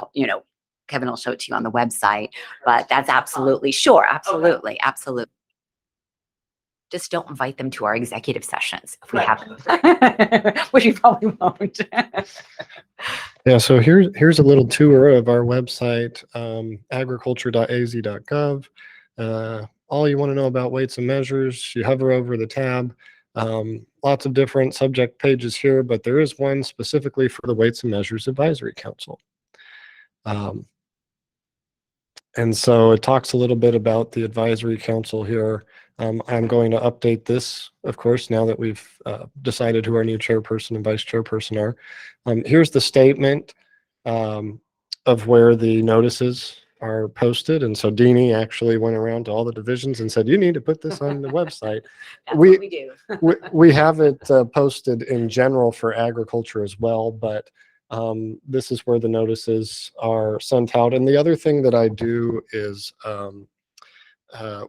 Kevin will show it to you on the website, but that's absolutely sure. Absolutely, absolutely. Just don't invite them to our executive sessions if we have them, which you probably won't. Yeah, so here's a little tour of our website, agriculture.az.gov. All you want to know about weights and measures, you hover over the tab. Lots of different subject pages here, but there is one specifically for the Weights and Measures Advisory Council. And so it talks a little bit about the advisory council here. I'm going to update this, of course, now that we've decided who our new chairperson and vice chairperson are. Here's the statement of where the notices are posted. And so Deanie actually went around to all the divisions and said, you need to put this on the website. That's what we do. we have it posted in general for agriculture as well, but this is where the notices are sent out. And the other thing that I do is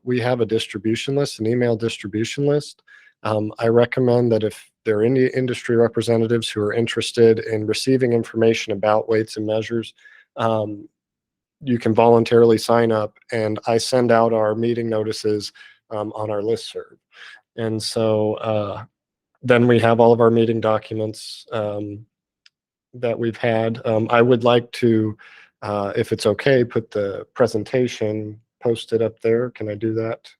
we have a distribution list, an email distribution list. I recommend that if there are any industry representatives who are interested in receiving information about weights and measures, you can voluntarily sign up, and I send out our meeting notices on our listserv. And so then we have all of our meeting documents that we've had. I would like to, if it's okay, put the presentation posted up there. Can I do that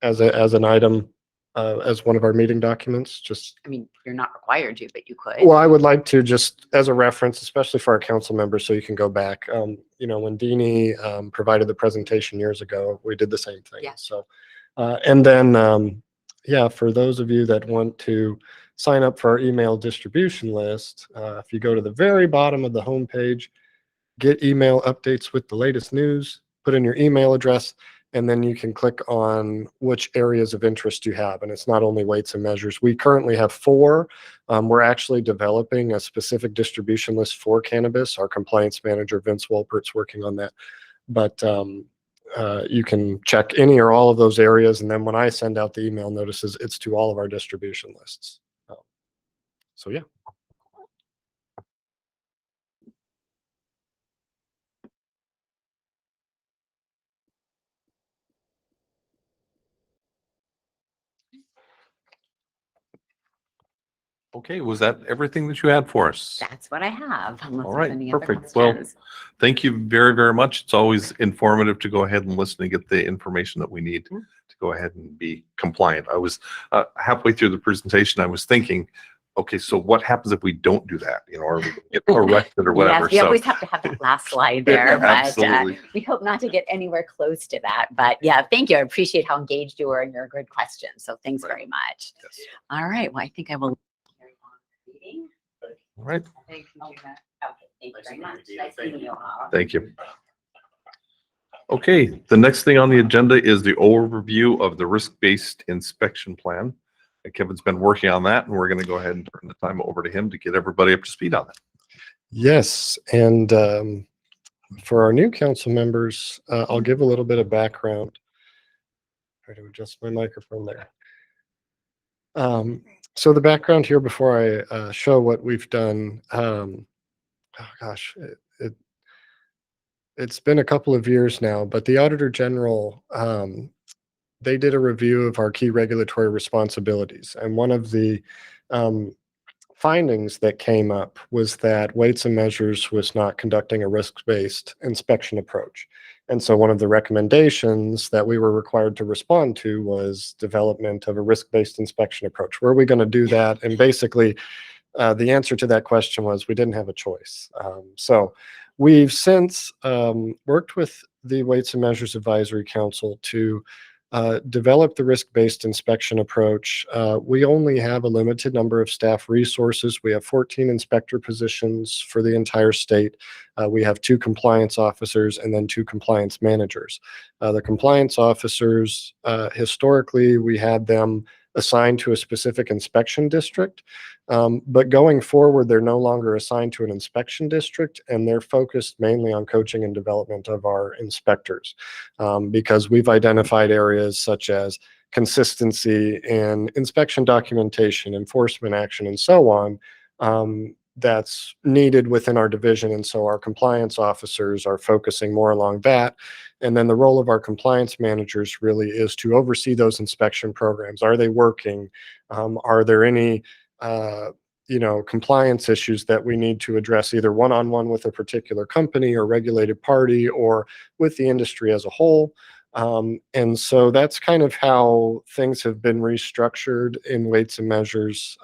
as an item, as one of our meeting documents? Just I mean, you're not required to, but you could. well, I would like to, just as a reference, especially for our council members, so you can go back. When Deanie provided the presentation years ago, we did the same thing. Yeah. So, and then, yeah, for those of you that want to sign up for our email distribution list, if you go to the very bottom of the homepage, get email updates with the latest news, put in your email address, and then you can click on which areas of interest you have. And it's not only weights and measures. We currently have 4. We're actually developing a specific distribution list for cannabis. Our compliance manager, Vince Wolpert's working on that. But you can check any or all of those areas. And then when I send out the email notices, it's to all of our distribution lists. So yeah. Okay, was that everything that you had for us? That's what I have. Unless All there's right, any other perfect. Well, questions. thank you very, very much. It's always informative to go ahead and listen and get the information that we need to go ahead and be compliant. I was halfway through the presentation, I was thinking, okay, so what happens if we don't do that, or we get arrested or whatever? Yes, we So always have to have that last slide there, but absolutely. we hope not to get anywhere close to that. But yeah, thank you. I appreciate how engaged you were and your good questions. So thanks very much. Yes. All right. Well, I think I will carry on the meeting. All right, Okay, thank you very much. Nice meeting you all. thank you. Okay, the next thing on the agenda is the overview of the risk-based inspection plan. And Kevin's been working on that, and we're going to go ahead and turn the time over to him to get everybody up to speed on that. Yes, and for our new council members, I'll give a little bit of background. Try to adjust my microphone there. So the background here before I show what we've done. Oh gosh, it's been a couple of years now, but the Auditor General, they did a review of our key regulatory responsibilities, and one of the findings that came up was that Weights and Measures was not conducting a risk-based inspection approach. And so one of the recommendations that we were required to respond to was development of a risk-based inspection approach. Where are we going to do that? And basically, the answer to that question was we didn't have a choice. So we've since worked with the Weights and Measures Advisory Council to develop the risk-based inspection approach. We only have a limited number of staff resources. We have 14 inspector positions for the entire state. We have 2 compliance officers and then 2 compliance managers. The compliance officers, historically, we had them assigned to a specific inspection district. But going forward, they're no longer assigned to an inspection district, and they're focused mainly on coaching and development of our inspectors, because we've identified areas such as consistency in inspection documentation, enforcement action, and so on, that's needed within our division. And so our compliance officers are focusing more along that. And then the role of our compliance managers really is to oversee those inspection programs. Are they working? Are there any compliance issues that we need to address either one-on-one with a particular company or regulated party or with the industry as a whole? And so that's kind of how things have been restructured in Weights and Measures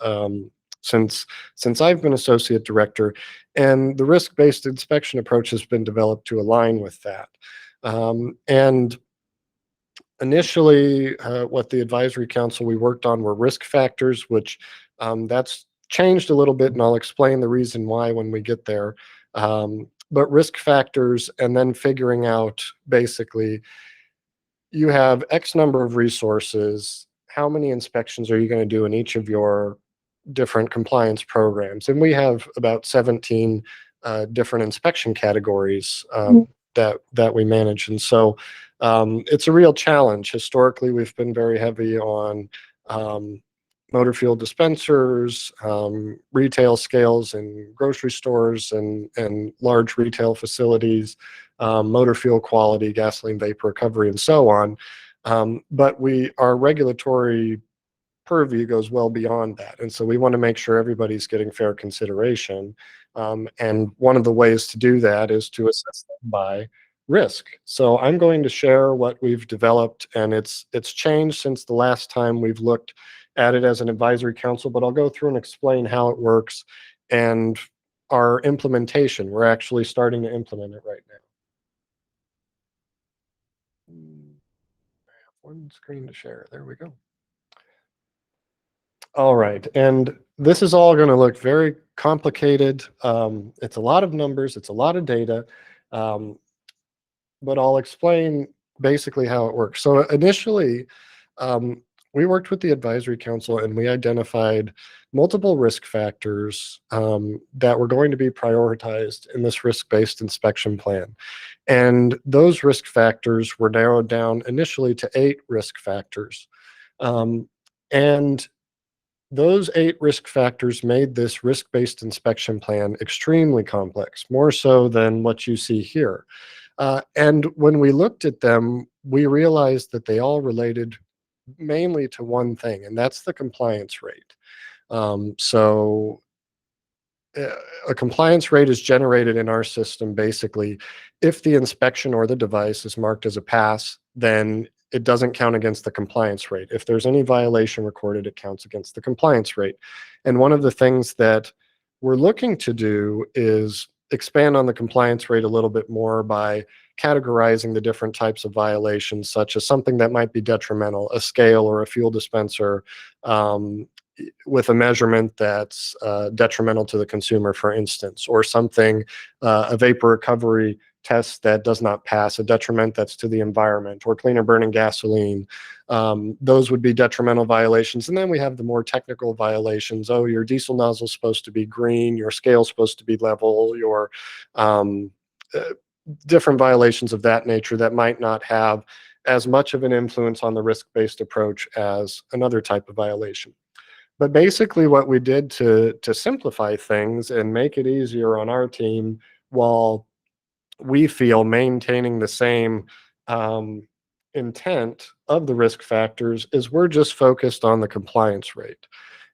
since I've been associate director, and the risk-based inspection approach has been developed to align with that. And initially, what the advisory council we worked on were risk factors, which that's changed a little bit, and I'll explain the reason why when we get there. But risk factors, and then figuring out basically, you have X number of resources. How many inspections are you going to do in each of your different compliance programs? And we have about 17 different inspection categories that we manage. And so it's a real challenge. Historically, we've been very heavy on motor fuel dispensers, retail scales in grocery stores and large retail facilities, motor fuel quality, gasoline vapor recovery, and so on. But our regulatory purview goes well beyond that. And so we want to make sure everybody's getting fair consideration. And one of the ways to do that is to assess them by risk. So I'm going to share what we've developed, and it's changed since the last time we've looked at it as an advisory council, but I'll go through and explain how it works and our implementation. We're actually starting to implement it right now. I have one screen to share. There we go. All right, and this is all going to look very complicated. It's a lot of numbers, it's a lot of data, but I'll explain basically how it works. So initially, we worked with the advisory council and we identified multiple risk factors that were going to be prioritized in this risk-based inspection plan. And those risk factors were narrowed down initially to 8 risk factors. And those 8 risk factors made this risk-based inspection plan extremely complex, more so than what you see here. And when we looked at them, we realized that they all related mainly to one thing, and that's the compliance rate. So a compliance rate is generated in our system basically if the inspection or the device is marked as a pass, then it doesn't count against the compliance rate. If there's any violation recorded, it counts against the compliance rate. And one of the things that we're looking to do is expand on the compliance rate a little bit more by categorizing the different types of violations, such as something that might be detrimental, a scale or a fuel dispenser, with a measurement that's detrimental to the consumer, for instance, or something, a vapor recovery test that does not pass, a detriment that's to the environment, or cleaner burning gasoline. Those would be detrimental violations. And then we have the more technical violations. Oh, your diesel nozzle is supposed to be green, your scale's supposed to be level, your different violations of that nature that might not have as much of an influence on the risk-based approach as another type of violation. But basically what we did to simplify things and make it easier on our team while we feel maintaining the same intent of the risk factors is we're just focused on the compliance rate.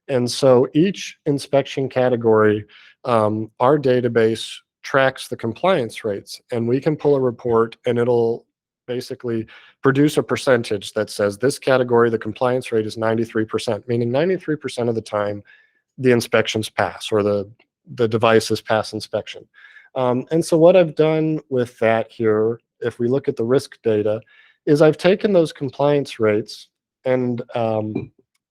And so each inspection category, our database tracks the compliance rates, and we can pull a report and it'll basically produce a percentage that says this category, the compliance rate is 93%, meaning 93% of the time the inspections pass or the devices pass inspection. And so what I've done with that here, if we look at the risk data, is I've taken those compliance rates and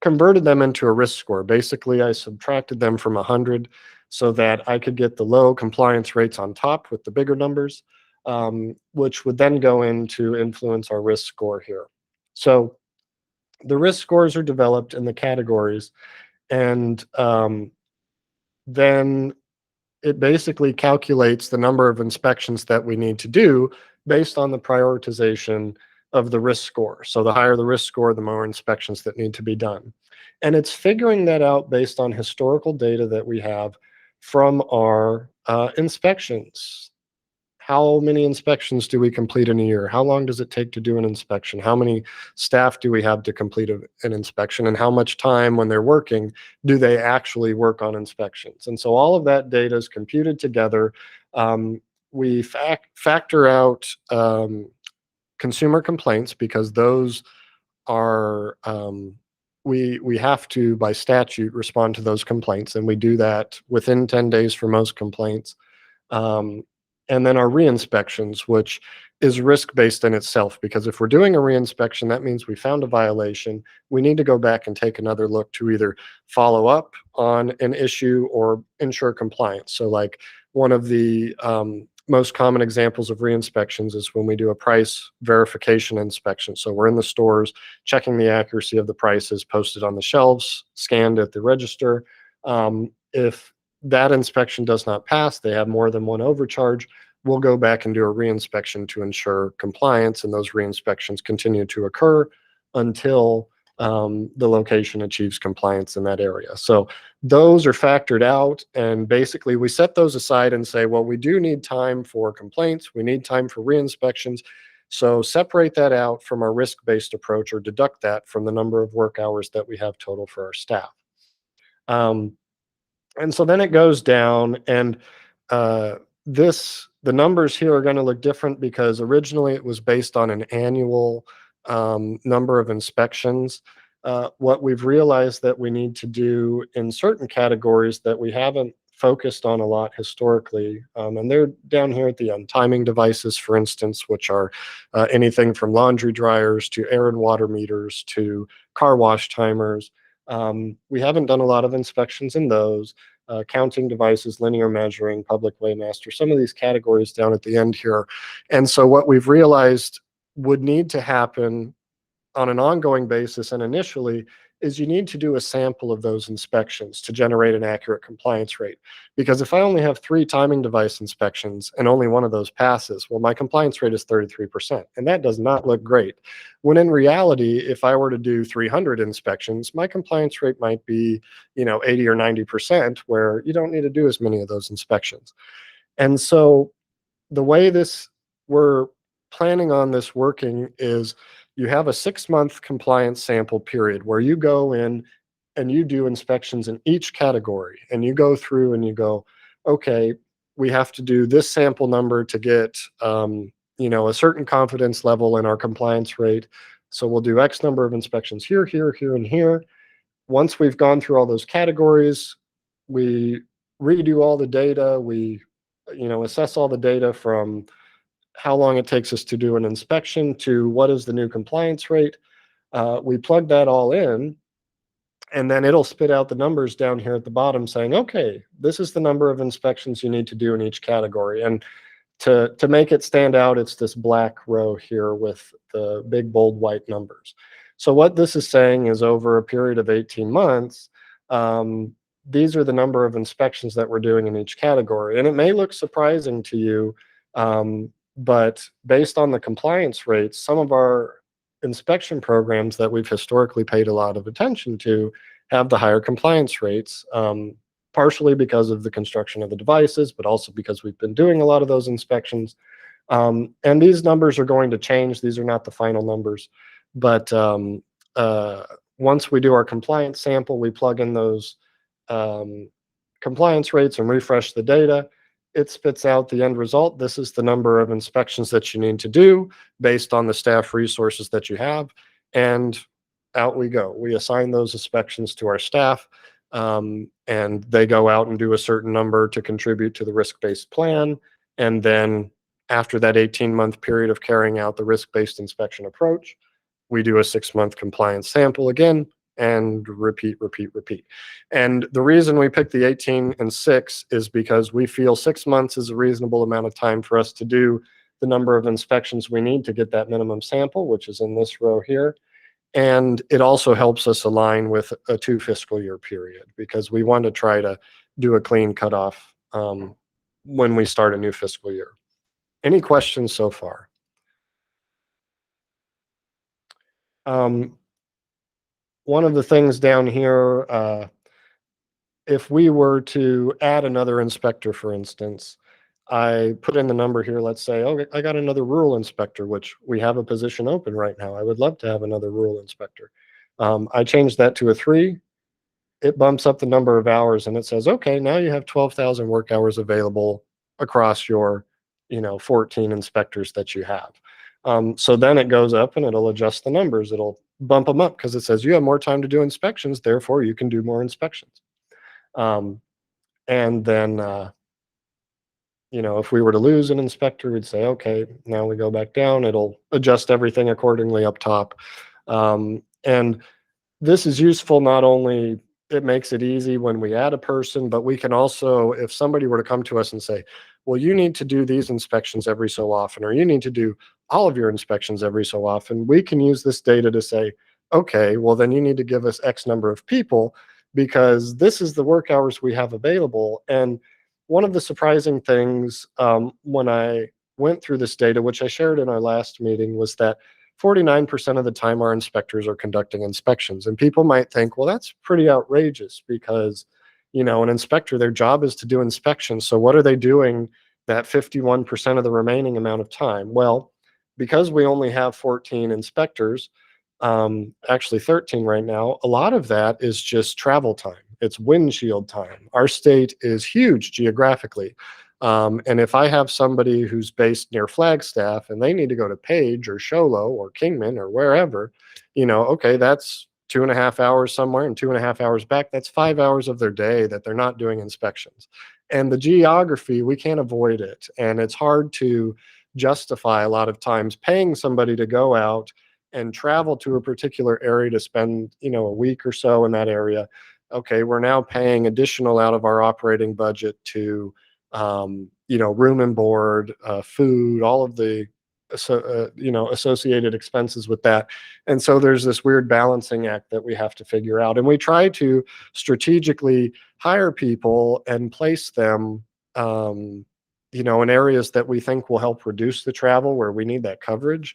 converted them into a risk score. Basically, I subtracted them from 100 so that I could get the low compliance rates on top with the bigger numbers, which would then go in to influence our risk score here. So the risk scores are developed in the categories, and then it basically calculates the number of inspections that we need to do based on the prioritization of the risk score. So the higher the risk score, the more inspections that need to be done. And it's figuring that out based on historical data that we have from our inspections. How many inspections do we complete in a year? How long does it take to do an inspection? How many staff do we have to complete an inspection? And how much time when they're working do they actually work on inspections? And so all of that data is computed together. We factor out consumer complaints because those are, we have to, by statute, respond to those complaints. And we do that within 10 days for most complaints. And then our re-inspections, which is risk-based in itself, because if we're doing a re-inspection, that means we found a violation. We need to go back and take another look to either follow up on an issue or ensure compliance. So like one of the most common examples of re-inspections is when we do a price verification inspection. So we're in the stores checking the accuracy of the prices posted on the shelves, scanned at the register. If that inspection does not pass, they have more than one overcharge, we'll go back and do a re-inspection to ensure compliance, and those re-inspections continue to occur until the location achieves compliance in that area. So those are factored out, and basically we set those aside and say, well, we do need time for complaints, we need time for re-inspections. So separate that out from our risk-based approach, or deduct that from the number of work hours that we have total for our staff. And so then it goes down, and the numbers here are going to look different because originally it was based on an annual number of inspections. What we've realized that we need to do in certain categories that we haven't focused on a lot historically, and they're down here at the end. Timing devices, for instance, which are anything from laundry dryers to air and water meters to car wash timers. We haven't done a lot of inspections in those. Counting devices, linear measuring, public weighmaster, some of these categories down at the end here. And so what we've realized would need to happen on an ongoing basis and initially is you need to do a sample of those inspections to generate an accurate compliance rate. Because if I only have 3 timing device inspections and only one of those passes, well, my compliance rate is 33%, and that does not look great. When in reality, if I were to do 300 inspections, my compliance rate might be, 80 or 90%, where you don't need to do as many of those inspections. And so the way we're planning on this working is you have a 6-month compliance sample period where you go in and you do inspections in each category, and you go through and you go, okay, we have to do this sample number to get a certain confidence level in our compliance rate. So we'll do X number of inspections here, here, here, and here. Once we've gone through all those categories, we redo all the data. We assess all the data from how long it takes us to do an inspection to what is the new compliance rate. We plug that all in, and then it'll spit out the numbers down here at the bottom saying, okay, this is the number of inspections you need to do in each category. And to make it stand out, it's this black row here with the big bold white numbers. So what this is saying is over a period of 18 months, these are the number of inspections that we're doing in each category. And it may look surprising to you, but based on the compliance rates, some of our inspection programs that we've historically paid a lot of attention to have the higher compliance rates, partially because of the construction of the devices, but also because we've been doing a lot of those inspections. And these numbers are going to change. These are not the final numbers. But once we do our compliance sample, we plug in those compliance rates and refresh the data. It spits out the end result. This is the number of inspections that you need to do based on the staff resources that you have. And out we go. We assign those inspections to our staff, and they go out and do a certain number to contribute to the risk-based plan. And then after that 18-month period of carrying out the risk-based inspection approach, we do a 6-month compliance sample again, and repeat, repeat, repeat. And the reason we picked the 18 and 6 is because we feel 6 months is a reasonable amount of time for us to do the number of inspections we need to get that minimum sample, which is in this row here. And it also helps us align with a 2 fiscal year period, because we want to try to do a clean cutoff when we start a new fiscal year. Any questions so far? One of the things down here, if we were to add another inspector, for instance, I put in the number here, let's say, okay, I got another rural inspector, which we have a position open right now. I would love to have another rural inspector. I changed that to a 3. It bumps up the number of hours, and it says, okay, now you have 12,000 work hours available across your 14 inspectors that you have. So then it goes up and it'll adjust the numbers. It'll bump them up because it says you have more time to do inspections, therefore you can do more inspections. And then, if we were to lose an inspector, we'd say, okay, now we go back down. It'll adjust everything accordingly up top. And this is useful. Not only it makes it easy when we add a person, but we can also, if somebody were to come to us and say, well, you need to do these inspections every so often, or you need to do all of your inspections every so often, we can use this data to say, okay, well, then you need to give us X number of people, because this is the work hours we have available. And one of the surprising things when I went through this data, which I shared in our last meeting, was that 49% of the time our inspectors are conducting inspections. And people might think, well, that's pretty outrageous because, an inspector, their job is to do inspections. So what are they doing that 51% of the remaining amount of time? Well, because we only have 14 inspectors, actually 13 right now, a lot of that is just travel time. It's windshield time. Our state is huge geographically. And if I have somebody who's based near Flagstaff and they need to go to Page or Show Low or Kingman or wherever, okay, that's 2.5 hours somewhere and 2.5 hours back. That's 5 hours of their day that they're not doing inspections. And the geography, we can't avoid it. And it's hard to justify a lot of times paying somebody to go out and travel to a particular area to spend, a week or so in that area. Okay, we're now paying additional out of our operating budget to, room and board, food, all of the, associated expenses with that. And so there's this weird balancing act that we have to figure out. And we try to strategically hire people and place them, in areas that we think will help reduce the travel where we need that coverage.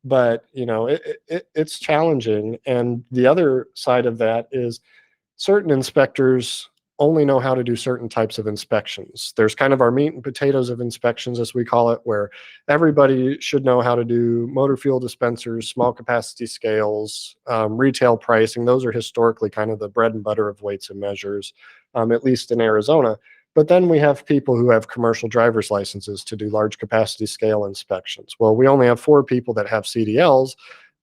But, it's challenging. And the other side of that is certain inspectors only know how to do certain types of inspections. There's kind of our meat and potatoes of inspections, as we call it, where everybody should know how to do motor fuel dispensers, small capacity scales, retail pricing. Those are historically kind of the bread and butter of weights and measures, at least in Arizona. But then we have people who have commercial driver's licenses to do large capacity scale inspections. Well, we only have 4 people that have CDLs.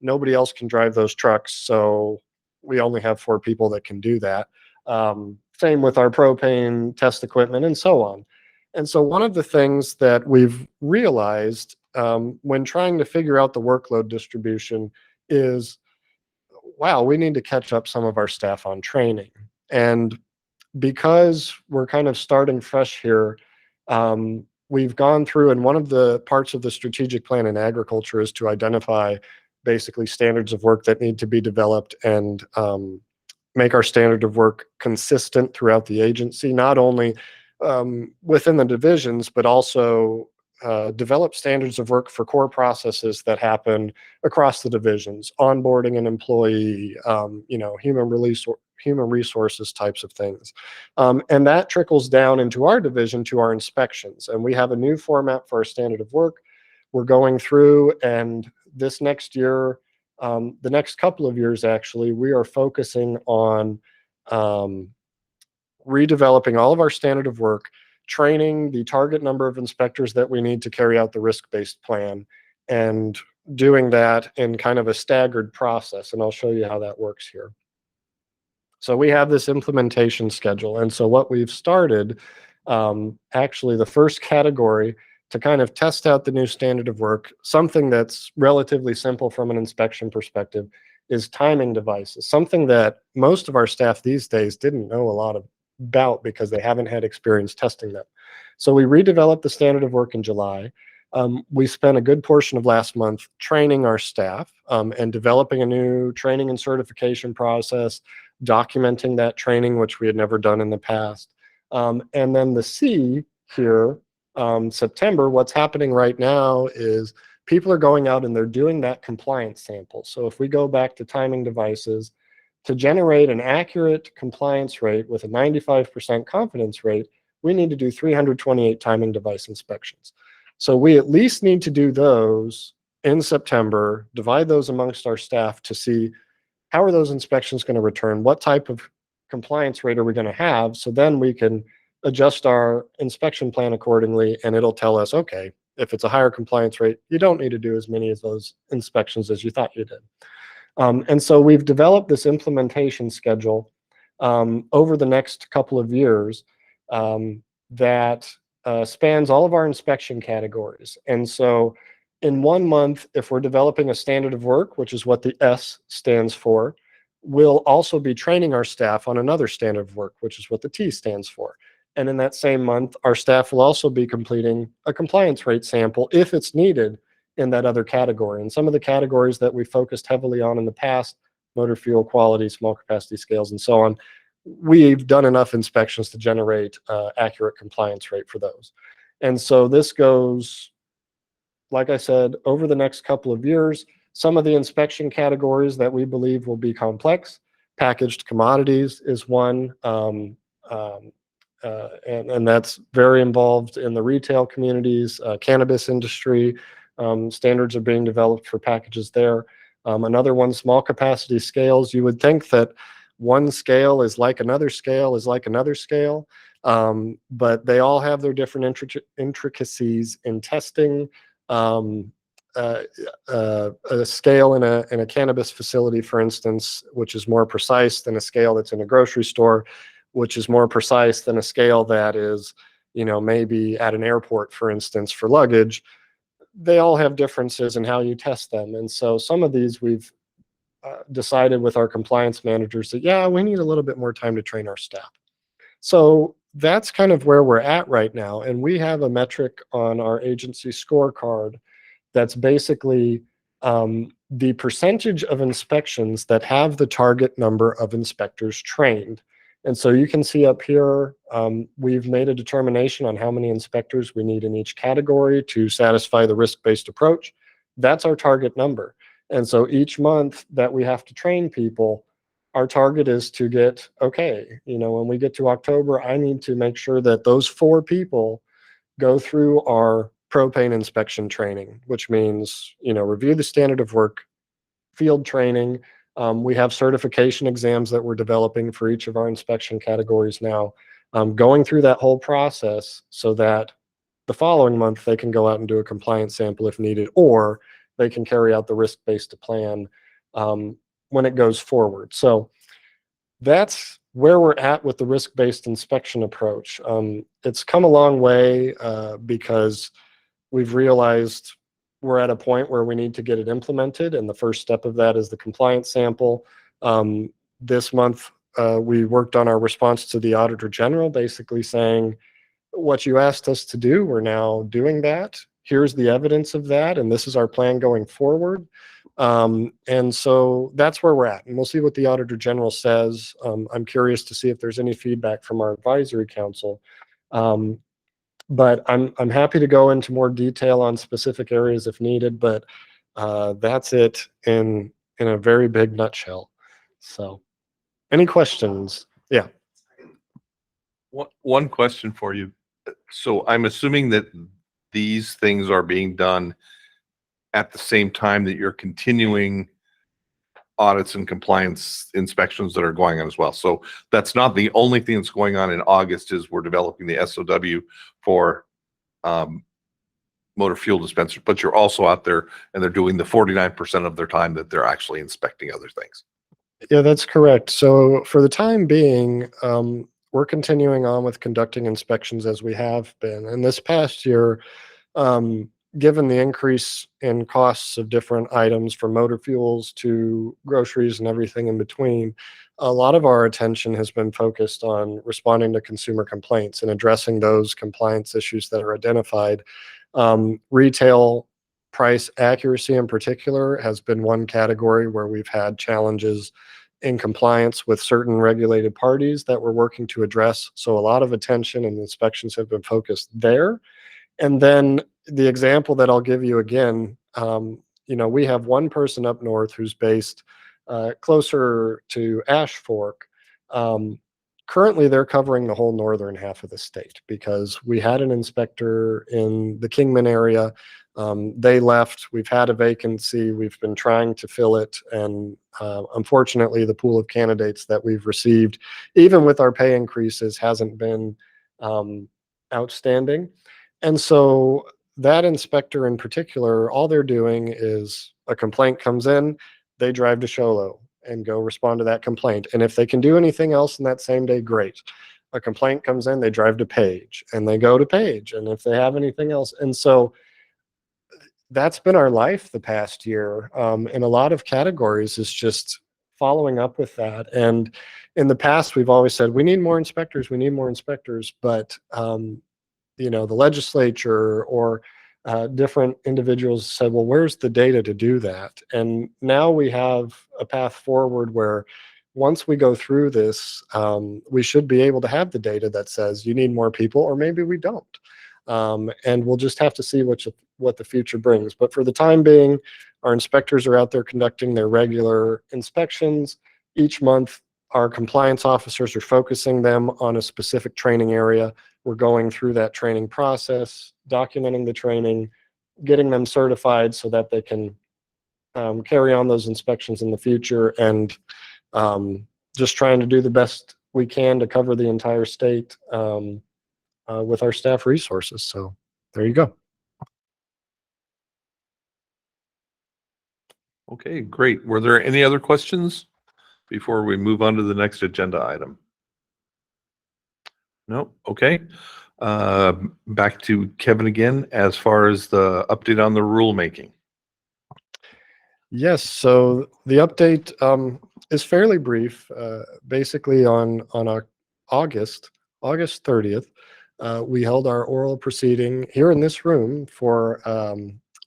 Nobody else can drive those trucks, so we only have 4 people that can do that. Same with our propane test equipment and so on. And so one of the things that we've realized when trying to figure out the workload distribution is, wow, we need to catch up some of our staff on training. And because we're kind of starting fresh here, we've gone through, and one of the parts of the strategic plan in agriculture is to identify basically standards of work that need to be developed and make our standard of work consistent throughout the agency, not only within the divisions, but also develop standards of work for core processes that happen across the divisions, onboarding an employee, human resources types of things. And that trickles down into our division to our inspections. And we have a new format for our standard of work. We're going through, and this next year, the next couple of years, actually, we are focusing on redeveloping all of our standard of work, training the target number of inspectors that we need to carry out the risk-based plan, and doing that in kind of a staggered process. And I'll show you how that works here. So we have this implementation schedule. And so what we've started, actually the first category to kind of test out the new standard of work, something that's relatively simple from an inspection perspective, is timing devices, something that most of our staff these days didn't know a lot about because they haven't had experience testing them. So we redeveloped the standard of work in July. We spent a good portion of last month training our staff and developing a new training and certification process, documenting that training, which we had never done in the past. And then the C here, September, what's happening right now is people are going out and they're doing that compliance sample. So if we go back to timing devices, to generate an accurate compliance rate with a 95% confidence rate, we need to do 328 timing device inspections. So we at least need to do those in September, divide those amongst our staff to see how are those inspections going to return, what type of compliance rate are we going to have, so then we can adjust our inspection plan accordingly, and it'll tell us, okay, if it's a higher compliance rate, you don't need to do as many of those inspections as you thought you did. And so we've developed this implementation schedule over the next couple of years that spans all of our inspection categories. And so in 1 month, if we're developing a standard of work, which is what the S stands for, we'll also be training our staff on another standard of work, which is what the T stands for. And in that same month, our staff will also be completing a compliance rate sample if it's needed in that other category. And some of the categories that we focused heavily on in the past, motor fuel quality, small capacity scales, and so on, we've done enough inspections to generate accurate compliance rate for those. And so this goes, like I said, over the next couple of years. Some of the inspection categories that we believe will be complex, packaged commodities is one. And that's very involved in the retail communities, cannabis industry. Standards are being developed for packages there. Another one, small capacity scales. You would think that one scale is like another scale is like another scale, but they all have their different intricacies in testing. A scale in a cannabis facility, for instance, which is more precise than a scale that's in a grocery store, which is more precise than a scale that is, maybe at an airport, for instance, for luggage. They all have differences in how you test them. And so some of these we've decided with our compliance managers that, yeah, we need a little bit more time to train our staff. So that's kind of where we're at right now. And we have a metric on our agency scorecard that's basically the percentage of inspections that have the target number of inspectors trained. And so you can see up here, we've made a determination on how many inspectors we need in each category to satisfy the risk-based approach. That's our target number. And so each month that we have to train people, our target is to get, okay, when we get to October, I need to make sure that those 4 people go through our propane inspection training, which means, review the standard of work, field training. We have certification exams that we're developing for each of our inspection categories now, going through that whole process so that the following month they can go out and do a compliance sample if needed, or they can carry out the risk-based plan when it goes forward. So that's where we're at with the risk-based inspection approach. It's come a long way because we've realized we're at a point where we need to get it implemented, and the first step of that is the compliance sample. This month, we worked on our response to the Auditor General, basically saying, what you asked us to do, we're now doing that. Here's the evidence of that, and this is our plan going forward. And so that's where we're at, and we'll see what the Auditor General says. I'm curious to see if there's any feedback from our advisory council. But I'm happy to go into more detail on specific areas if needed, but that's it in a very big nutshell. So any questions? Yeah. One question for you. So I'm assuming that these things are being done at the same time that you're continuing audits and compliance inspections that are going on as well. So that's not the only thing that's going on in August. Is we're developing the SOW for motor fuel dispensers, but you're also out there and they're doing the 49% of their time that they're actually inspecting other things. Yeah, that's correct. So for the time being, we're continuing on with conducting inspections as we have been. And this past year, given the increase in costs of different items from motor fuels to groceries and everything in between, a lot of our attention has been focused on responding to consumer complaints and addressing those compliance issues that are identified. Retail price accuracy in particular has been one category where we've had challenges in compliance with certain regulated parties that we're working to address. So a lot of attention and inspections have been focused there. And then the example that I'll give you again, we have one person up north who's based closer to Ash Fork. Currently, they're covering the whole northern half of the state because we had an inspector in the Kingman area. They left. We've had a vacancy. We've been trying to fill it. And unfortunately, the pool of candidates that we've received, even with our pay increases, hasn't been outstanding. And so that inspector in particular, all they're doing is a complaint comes in, they drive to Sholo and go respond to that complaint. And if they can do anything else in that same day, great. A complaint comes in, they drive to Page and they go to Page. And if they have anything else. And so that's been our life the past year. In a lot of categories is just following up with that. And in the past, we've always said, we need more inspectors, we need more inspectors. But the legislature or different individuals said, well, where's the data to do that? And now we have a path forward where once we go through this, we should be able to have the data that says you need more people, or maybe we don't. And we'll just have to see what the future brings. But for the time being, our inspectors are out there conducting their regular inspections. Each month, our compliance officers are focusing them on a specific training area. We're going through that training process, documenting the training, getting them certified so that they can carry on those inspections in the future, and just trying to do the best we can to cover the entire state with our staff resources. So there you go. Okay, great. Were there any other questions before we move on to the next agenda item? No? Okay. Back to Kevin again, as far as the update on the rulemaking. Yes, so the update is fairly brief. Basically on August 30th, we held our oral proceeding here in this room for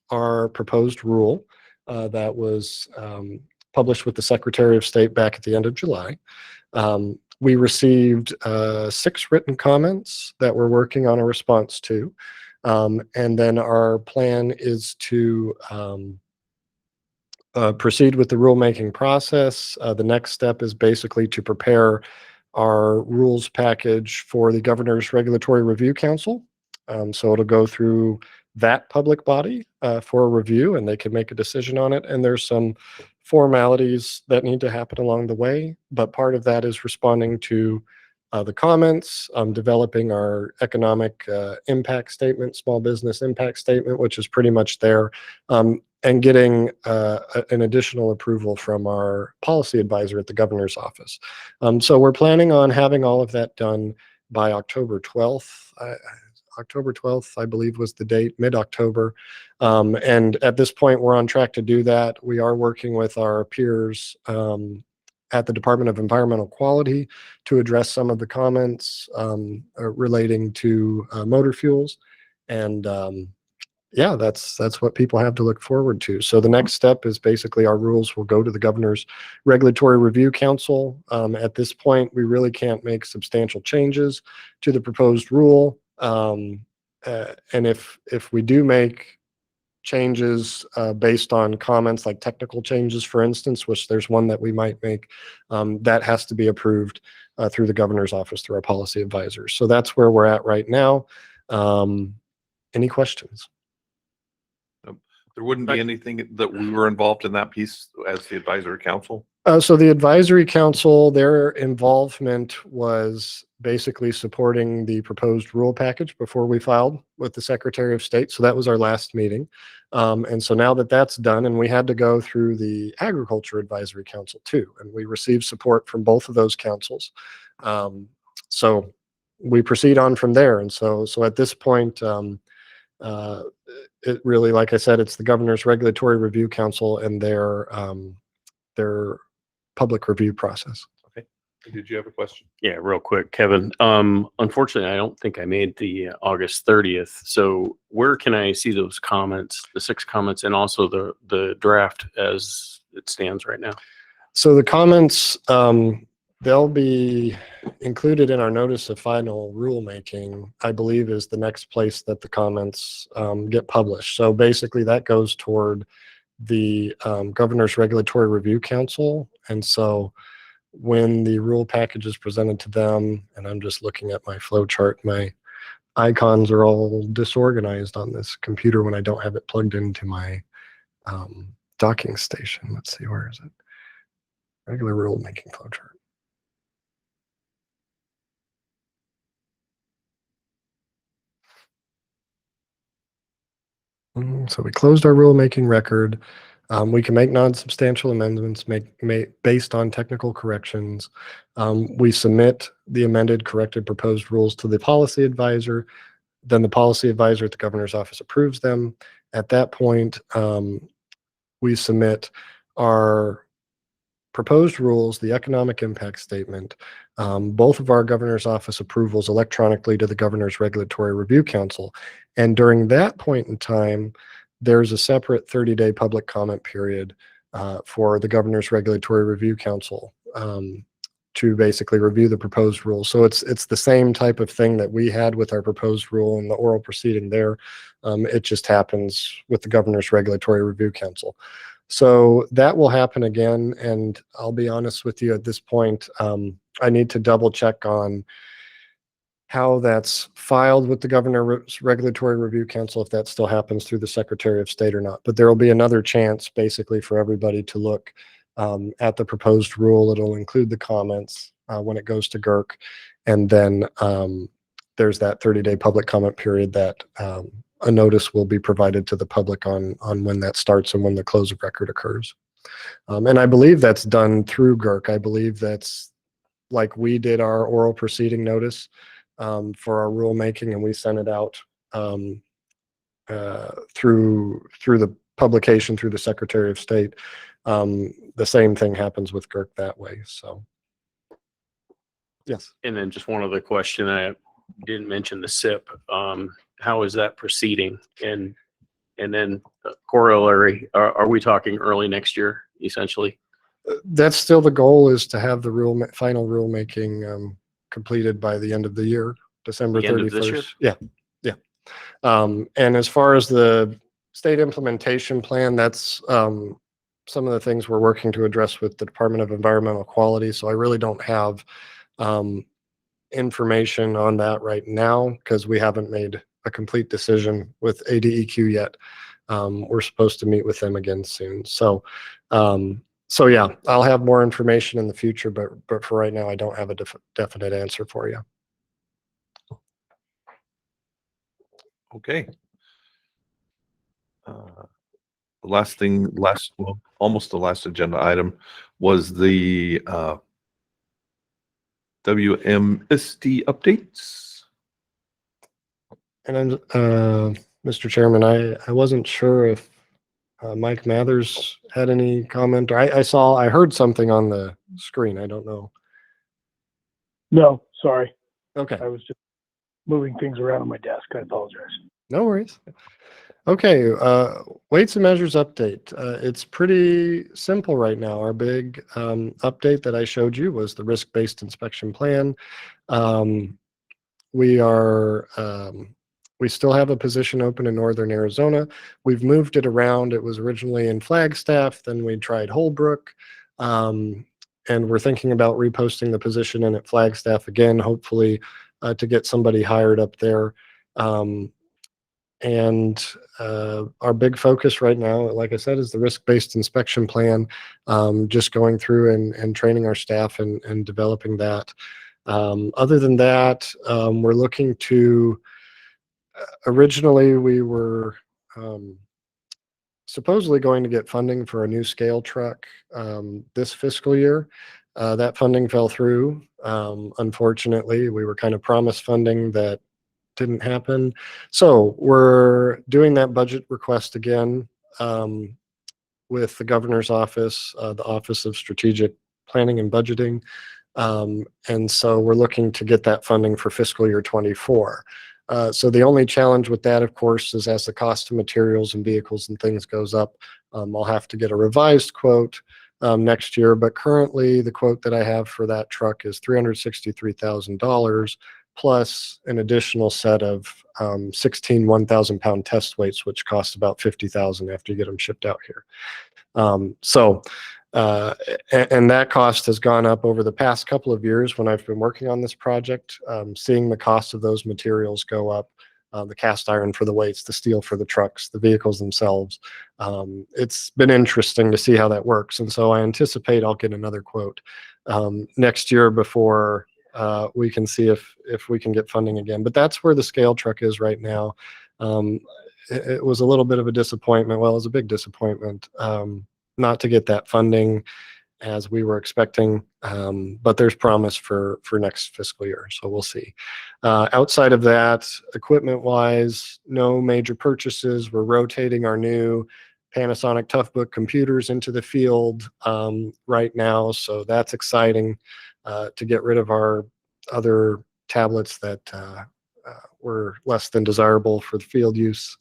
our proposed rule that was published with the Secretary of State back at the end of July. We received 6 written comments that we're working on a response to. And then our plan is to proceed with the rulemaking process. The next step is basically to prepare our rules package for the Governor's Regulatory Review Council. So it'll go through that public body for a review, and they can make a decision on it. And there's some formalities that need to happen along the way, but part of that is responding to the comments, developing our economic impact statement, small business impact statement, which is pretty much there, and getting an additional approval from our policy advisor at the governor's office. So we're planning on having all of that done by October 12th. October 12th, I believe, was the date, mid-October. And at this point, we're on track to do that. We are working with our peers at the Department of Environmental Quality to address some of the comments relating to motor fuels. And yeah, that's what people have to look forward to. So the next step is basically our rules will go to the Governor's Regulatory Review Council. At this point, we really can't make substantial changes to the proposed rule. And if we do make changes based on comments like technical changes, for instance, which there's one that we might make, that has to be approved through the governor's office, through our policy advisors. So that's where we're at right now. Any questions? There wouldn't be anything that we were involved in that piece as the advisory council? So the advisory council, their involvement was basically supporting the proposed rule package before we filed with the Secretary of State. So that was our last meeting. And so now that that's done, and we had to go through the Agriculture Advisory Council too, and we received support from both of those councils. So we proceed on from there. And so at this point, it really, like I said, it's the Governor's Regulatory Review Council and their public review process. Okay. Did you have a question? Yeah, real quick, Kevin. Unfortunately, I don't think I made the August 30th. So where can I see those comments, the 6 comments, and also the draft as it stands right now? So the comments, they'll be included in our notice of final rulemaking, I believe, is the next place that the comments get published. So basically that goes toward the Governor's Regulatory Review Council. And so when the rule package is presented to them, and I'm just looking at my flow chart, my icons are all disorganized on this computer when I don't have it plugged into my docking station. Let's see, where is it? Regular rulemaking flow chart. So we closed our rulemaking record. We can make non-substantial amendments based on technical corrections. We submit the amended, corrected, proposed rules to the policy advisor. Then the policy advisor at the governor's office approves them. At that point, we submit our proposed rules, the economic impact statement, both of our governor's office approvals electronically to the Governor's Regulatory Review Council. And during that point in time, there's a separate 30-day public comment period for the Governor's Regulatory Review Council to basically review the proposed rule. So it's the same type of thing that we had with our proposed rule and the oral proceeding there. It just happens with the Governor's Regulatory Review Council. So that will happen again. And I'll be honest with you at this point, I need to double check on how that's filed with the Governor's Regulatory Review Council, if that still happens through the Secretary of State or not. But there will be another chance basically for everybody to look at the proposed rule. It'll include the comments when it goes to GERC. And then there's that 30-day public comment period that a notice will be provided to the public on when that starts and when the close of record occurs. And I believe that's done through GERC. I believe that's like we did our oral proceeding notice for our rulemaking, and we sent it out through the publication through the Secretary of State. The same thing happens with GERC that way. So, yes. And then just one other question. I didn't mention the SIP. How is that proceeding? And then corollary, are we talking early next year, essentially? That's still the goal, is to have the final rulemaking completed by the end of the year, December The end 31st. of this year? Yeah. And as far as the state implementation plan, that's some of the things we're working to address with the Department of Environmental Quality. So I really don't have information on that right now because we haven't made a complete decision with ADEQ yet. We're supposed to meet with them again soon. So yeah, I'll have more information in the future, but for right now, I don't have a definite answer for you. Okay. Well, almost the last agenda item was the WMSD updates. And Mr. Chairman, I wasn't sure if Mike Mathers had any comment, or I heard something on the screen. I don't know. No, sorry. Okay. I was just moving things around on my desk. I apologize. No worries. Okay, weights and measures update. It's pretty simple right now. Our big update that I showed you was the risk-based inspection plan. We still have a position open in Northern Arizona. We've moved it around. It was originally in Flagstaff, then we tried Holbrook, and we're thinking about reposting the position in at Flagstaff again, hopefully to get somebody hired up there. And our big focus right now, like I said, is the risk-based inspection plan, just going through and training our staff and developing that. Other than that, we're looking to, originally we were supposedly going to get funding for a new scale truck this fiscal year. That funding fell through. Unfortunately, we were kind of promised funding that didn't happen. So we're doing that budget request again with the governor's office, the Office of Strategic Planning and Budgeting. And so we're looking to get that funding for fiscal year 24. So the only challenge with that, of course, is as the cost of materials and vehicles and things goes up, I'll have to get a revised quote next year. But currently the quote that I have for that truck is $363,000 plus an additional set of 16 1,000-pound test weights, which cost about $50,000 after you get them shipped out here. And that cost has gone up over the past couple of years when I've been working on this project, seeing the cost of those materials go up, the cast iron for the weights, the steel for the trucks, the vehicles themselves. It's been interesting to see how that works. And so I anticipate I'll get another quote next year before we can see if we can get funding again. But that's where the scale truck is right now. It was a little bit of a disappointment. Well, it was a big disappointment not to get that funding as we were expecting, but there's promise for next fiscal year, so we'll see. Outside of that, equipment-wise, no major purchases. We're rotating our new Panasonic Toughbook computers into the field right now, so that's exciting to get rid of our other tablets that were less than desirable for the field use.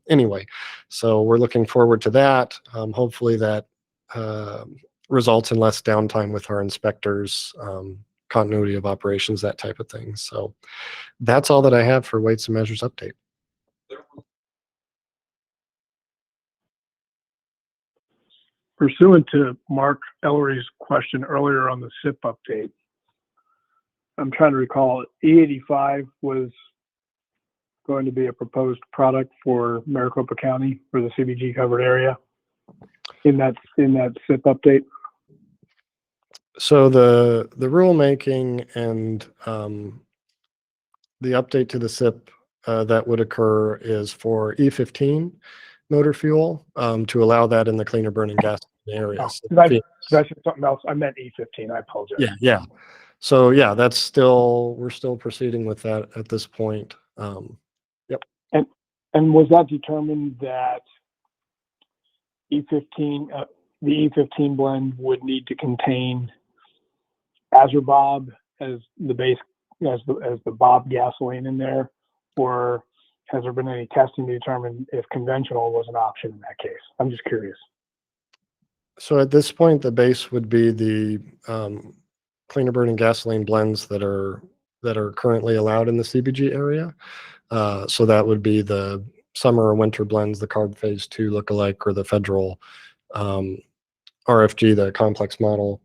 Anyway, so we're looking forward to that. Hopefully that results in less downtime with our inspectors, continuity of operations, that type of thing. So that's all that I have for weights and measures update. Pursuant to Mark Ellery's question earlier on the SIP update, I'm trying to recall, E85 was going to be a proposed product for Maricopa County for the CBG covered area in that SIP update. So the rulemaking and the update to the SIP that would occur is for E15 motor fuel to allow that in the cleaner burning gas areas. Did I say something else? I meant E15. I apologize. Yeah. So yeah, we're still proceeding with that at this point. And was that determined that E15, the E15 blend would need to contain Azerbob as the base, as the Bob gasoline in there, or has there been any testing to determine if conventional was an option in that case? I'm just curious. So at this point, the base would be the cleaner burning gasoline blends that are currently allowed in the CBG area. So that would be the summer or winter blends, the carb phase 2 lookalike, or the federal RFG, the complex model.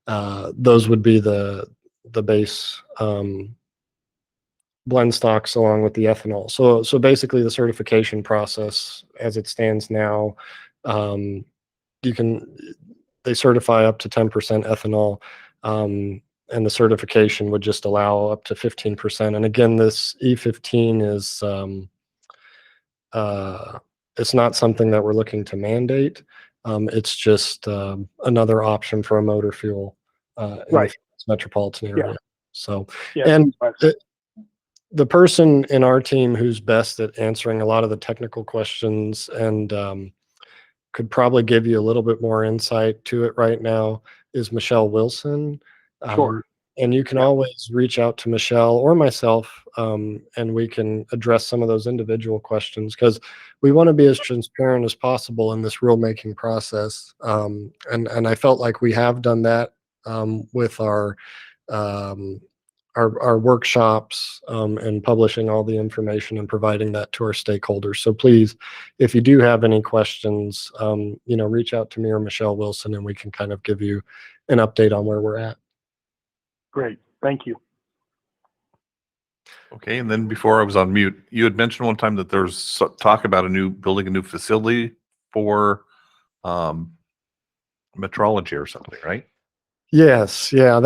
Those would be the base blend stocks along with the ethanol. So basically the certification process as it stands now, they certify up to 10% ethanol, and the certification would just allow up to 15%. And again, this E15 is it's not something that we're looking to mandate. It's just another option for a motor fuel in Right. the metropolitan area. Yeah. So, Yeah. and the person in our team who's best at answering a lot of the technical questions and could probably give you a little bit more insight to it right now is Michelle Wilson. Sure. And you can always reach out to Michelle or myself, and we can address some of those individual questions, because we want to be as transparent as possible in this rulemaking process. And I felt like we have done that with our workshops and publishing all the information and providing that to our stakeholders. So please, if you do have any questions, reach out to me or Michelle Wilson, and we can kind of give you an update on where we're at. Great. Thank you. Okay, and then before I was on mute, you had mentioned one time that there's talk about building a new facility for metrology or something, right? Yes, yeah,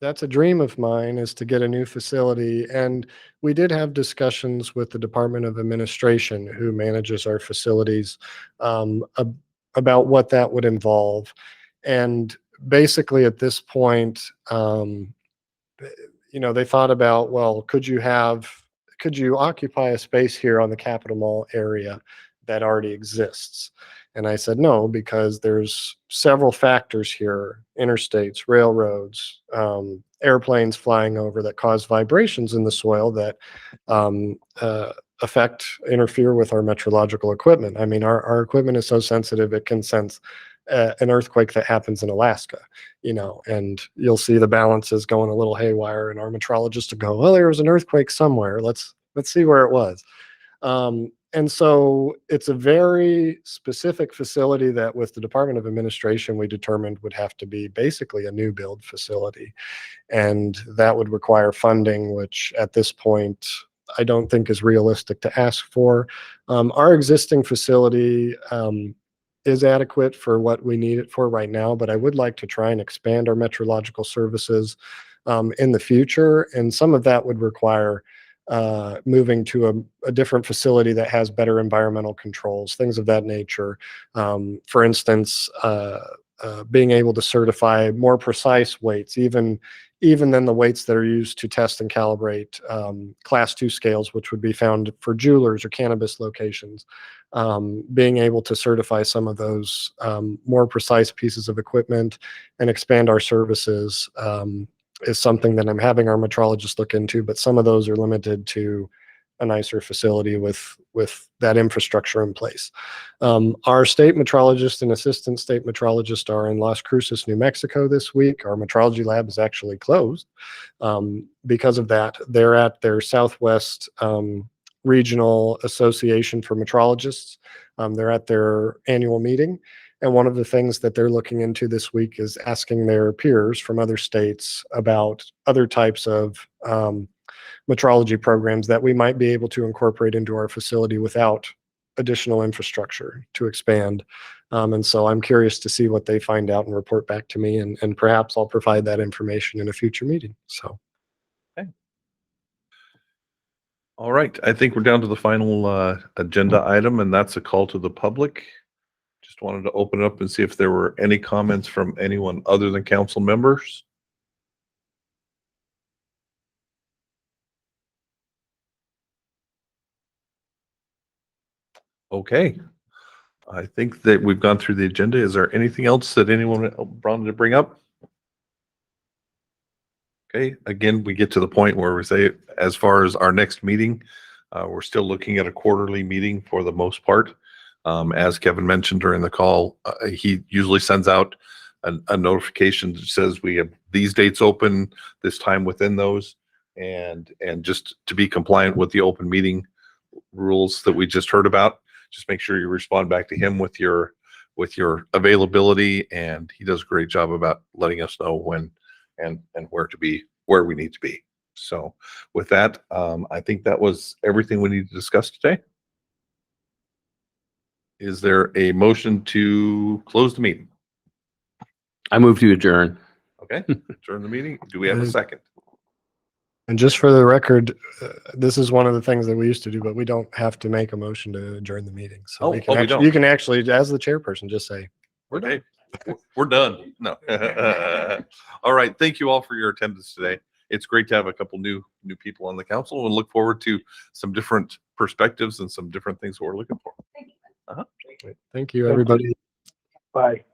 that's a dream of mine, is to get a new facility. And we did have discussions with the Department of Administration, who manages our facilities, about what that would involve. And basically at this point, they thought about, well, could you occupy a space here on the Capitol Mall area that already exists? And I said, no, because there's several factors here: interstates, railroads, airplanes flying over that cause vibrations in the soil that interfere with our metrological equipment. I mean, our equipment is so sensitive, it can sense an earthquake that happens in Alaska, and you'll see the balances going a little haywire, and our metrologists will go, well, there was an earthquake somewhere. Let's see where it was. And so it's a very specific facility that, with the Department of Administration, we determined would have to be basically a new build facility. And that would require funding, which at this point, I don't think is realistic to ask for. Our existing facility is adequate for what we need it for right now, but I would like to try and expand our metrological services in the future. And some of that would require moving to a different facility that has better environmental controls, things of that nature. For instance, being able to certify more precise weights, even than the weights that are used to test and calibrate class 2 scales, which would be found for jewelers or cannabis locations. Being able to certify some of those more precise pieces of equipment and expand our services is something that I'm having our metrologists look into, but some of those are limited to a nicer facility with with that infrastructure in place. Our state metrologist and assistant state metrologist are in Las Cruces, New Mexico this week. Our metrology lab is actually closed. Because of that, they're at their Southwest Regional Association for Metrologists. They're at their annual meeting. And one of the things that they're looking into this week is asking their peers from other states about other types of metrology programs that we might be able to incorporate into our facility without additional infrastructure to expand. And so I'm curious to see what they find out and report back to me, and perhaps I'll provide that information in a future meeting. So. All right, I think we're down to the final agenda item, and that's a call to the public. Just wanted to open it up and see if there were any comments from anyone other than council members. Okay. I think that we've gone through the agenda. Is there anything else that anyone wanted to bring up? Okay, again, we get to the point where we say, as far as our next meeting, we're still looking at a quarterly meeting for the most part. As Kevin mentioned during the call, he usually sends out a notification that says we have these dates open, this time within those, and just to be compliant with the open meeting rules that we just heard about, just make sure you respond back to him with your availability, and he does a great job about letting us know when and where we need to be. So with that, I think that was everything we need to discuss today. Is there a motion to close the meeting? I move to adjourn. Okay, adjourn the meeting. Do we have a second? And just for the record, this is one of the things that we used to do, but we don't have to make a motion to adjourn the meeting. So we can actually, you can actually, as the chairperson, just say, we're done. We're done. No. All right. Thank you all for your attendance today. It's great to have a couple new people on the council, and look forward to some different perspectives and some different things that we're looking for. Thank you, everybody. Bye.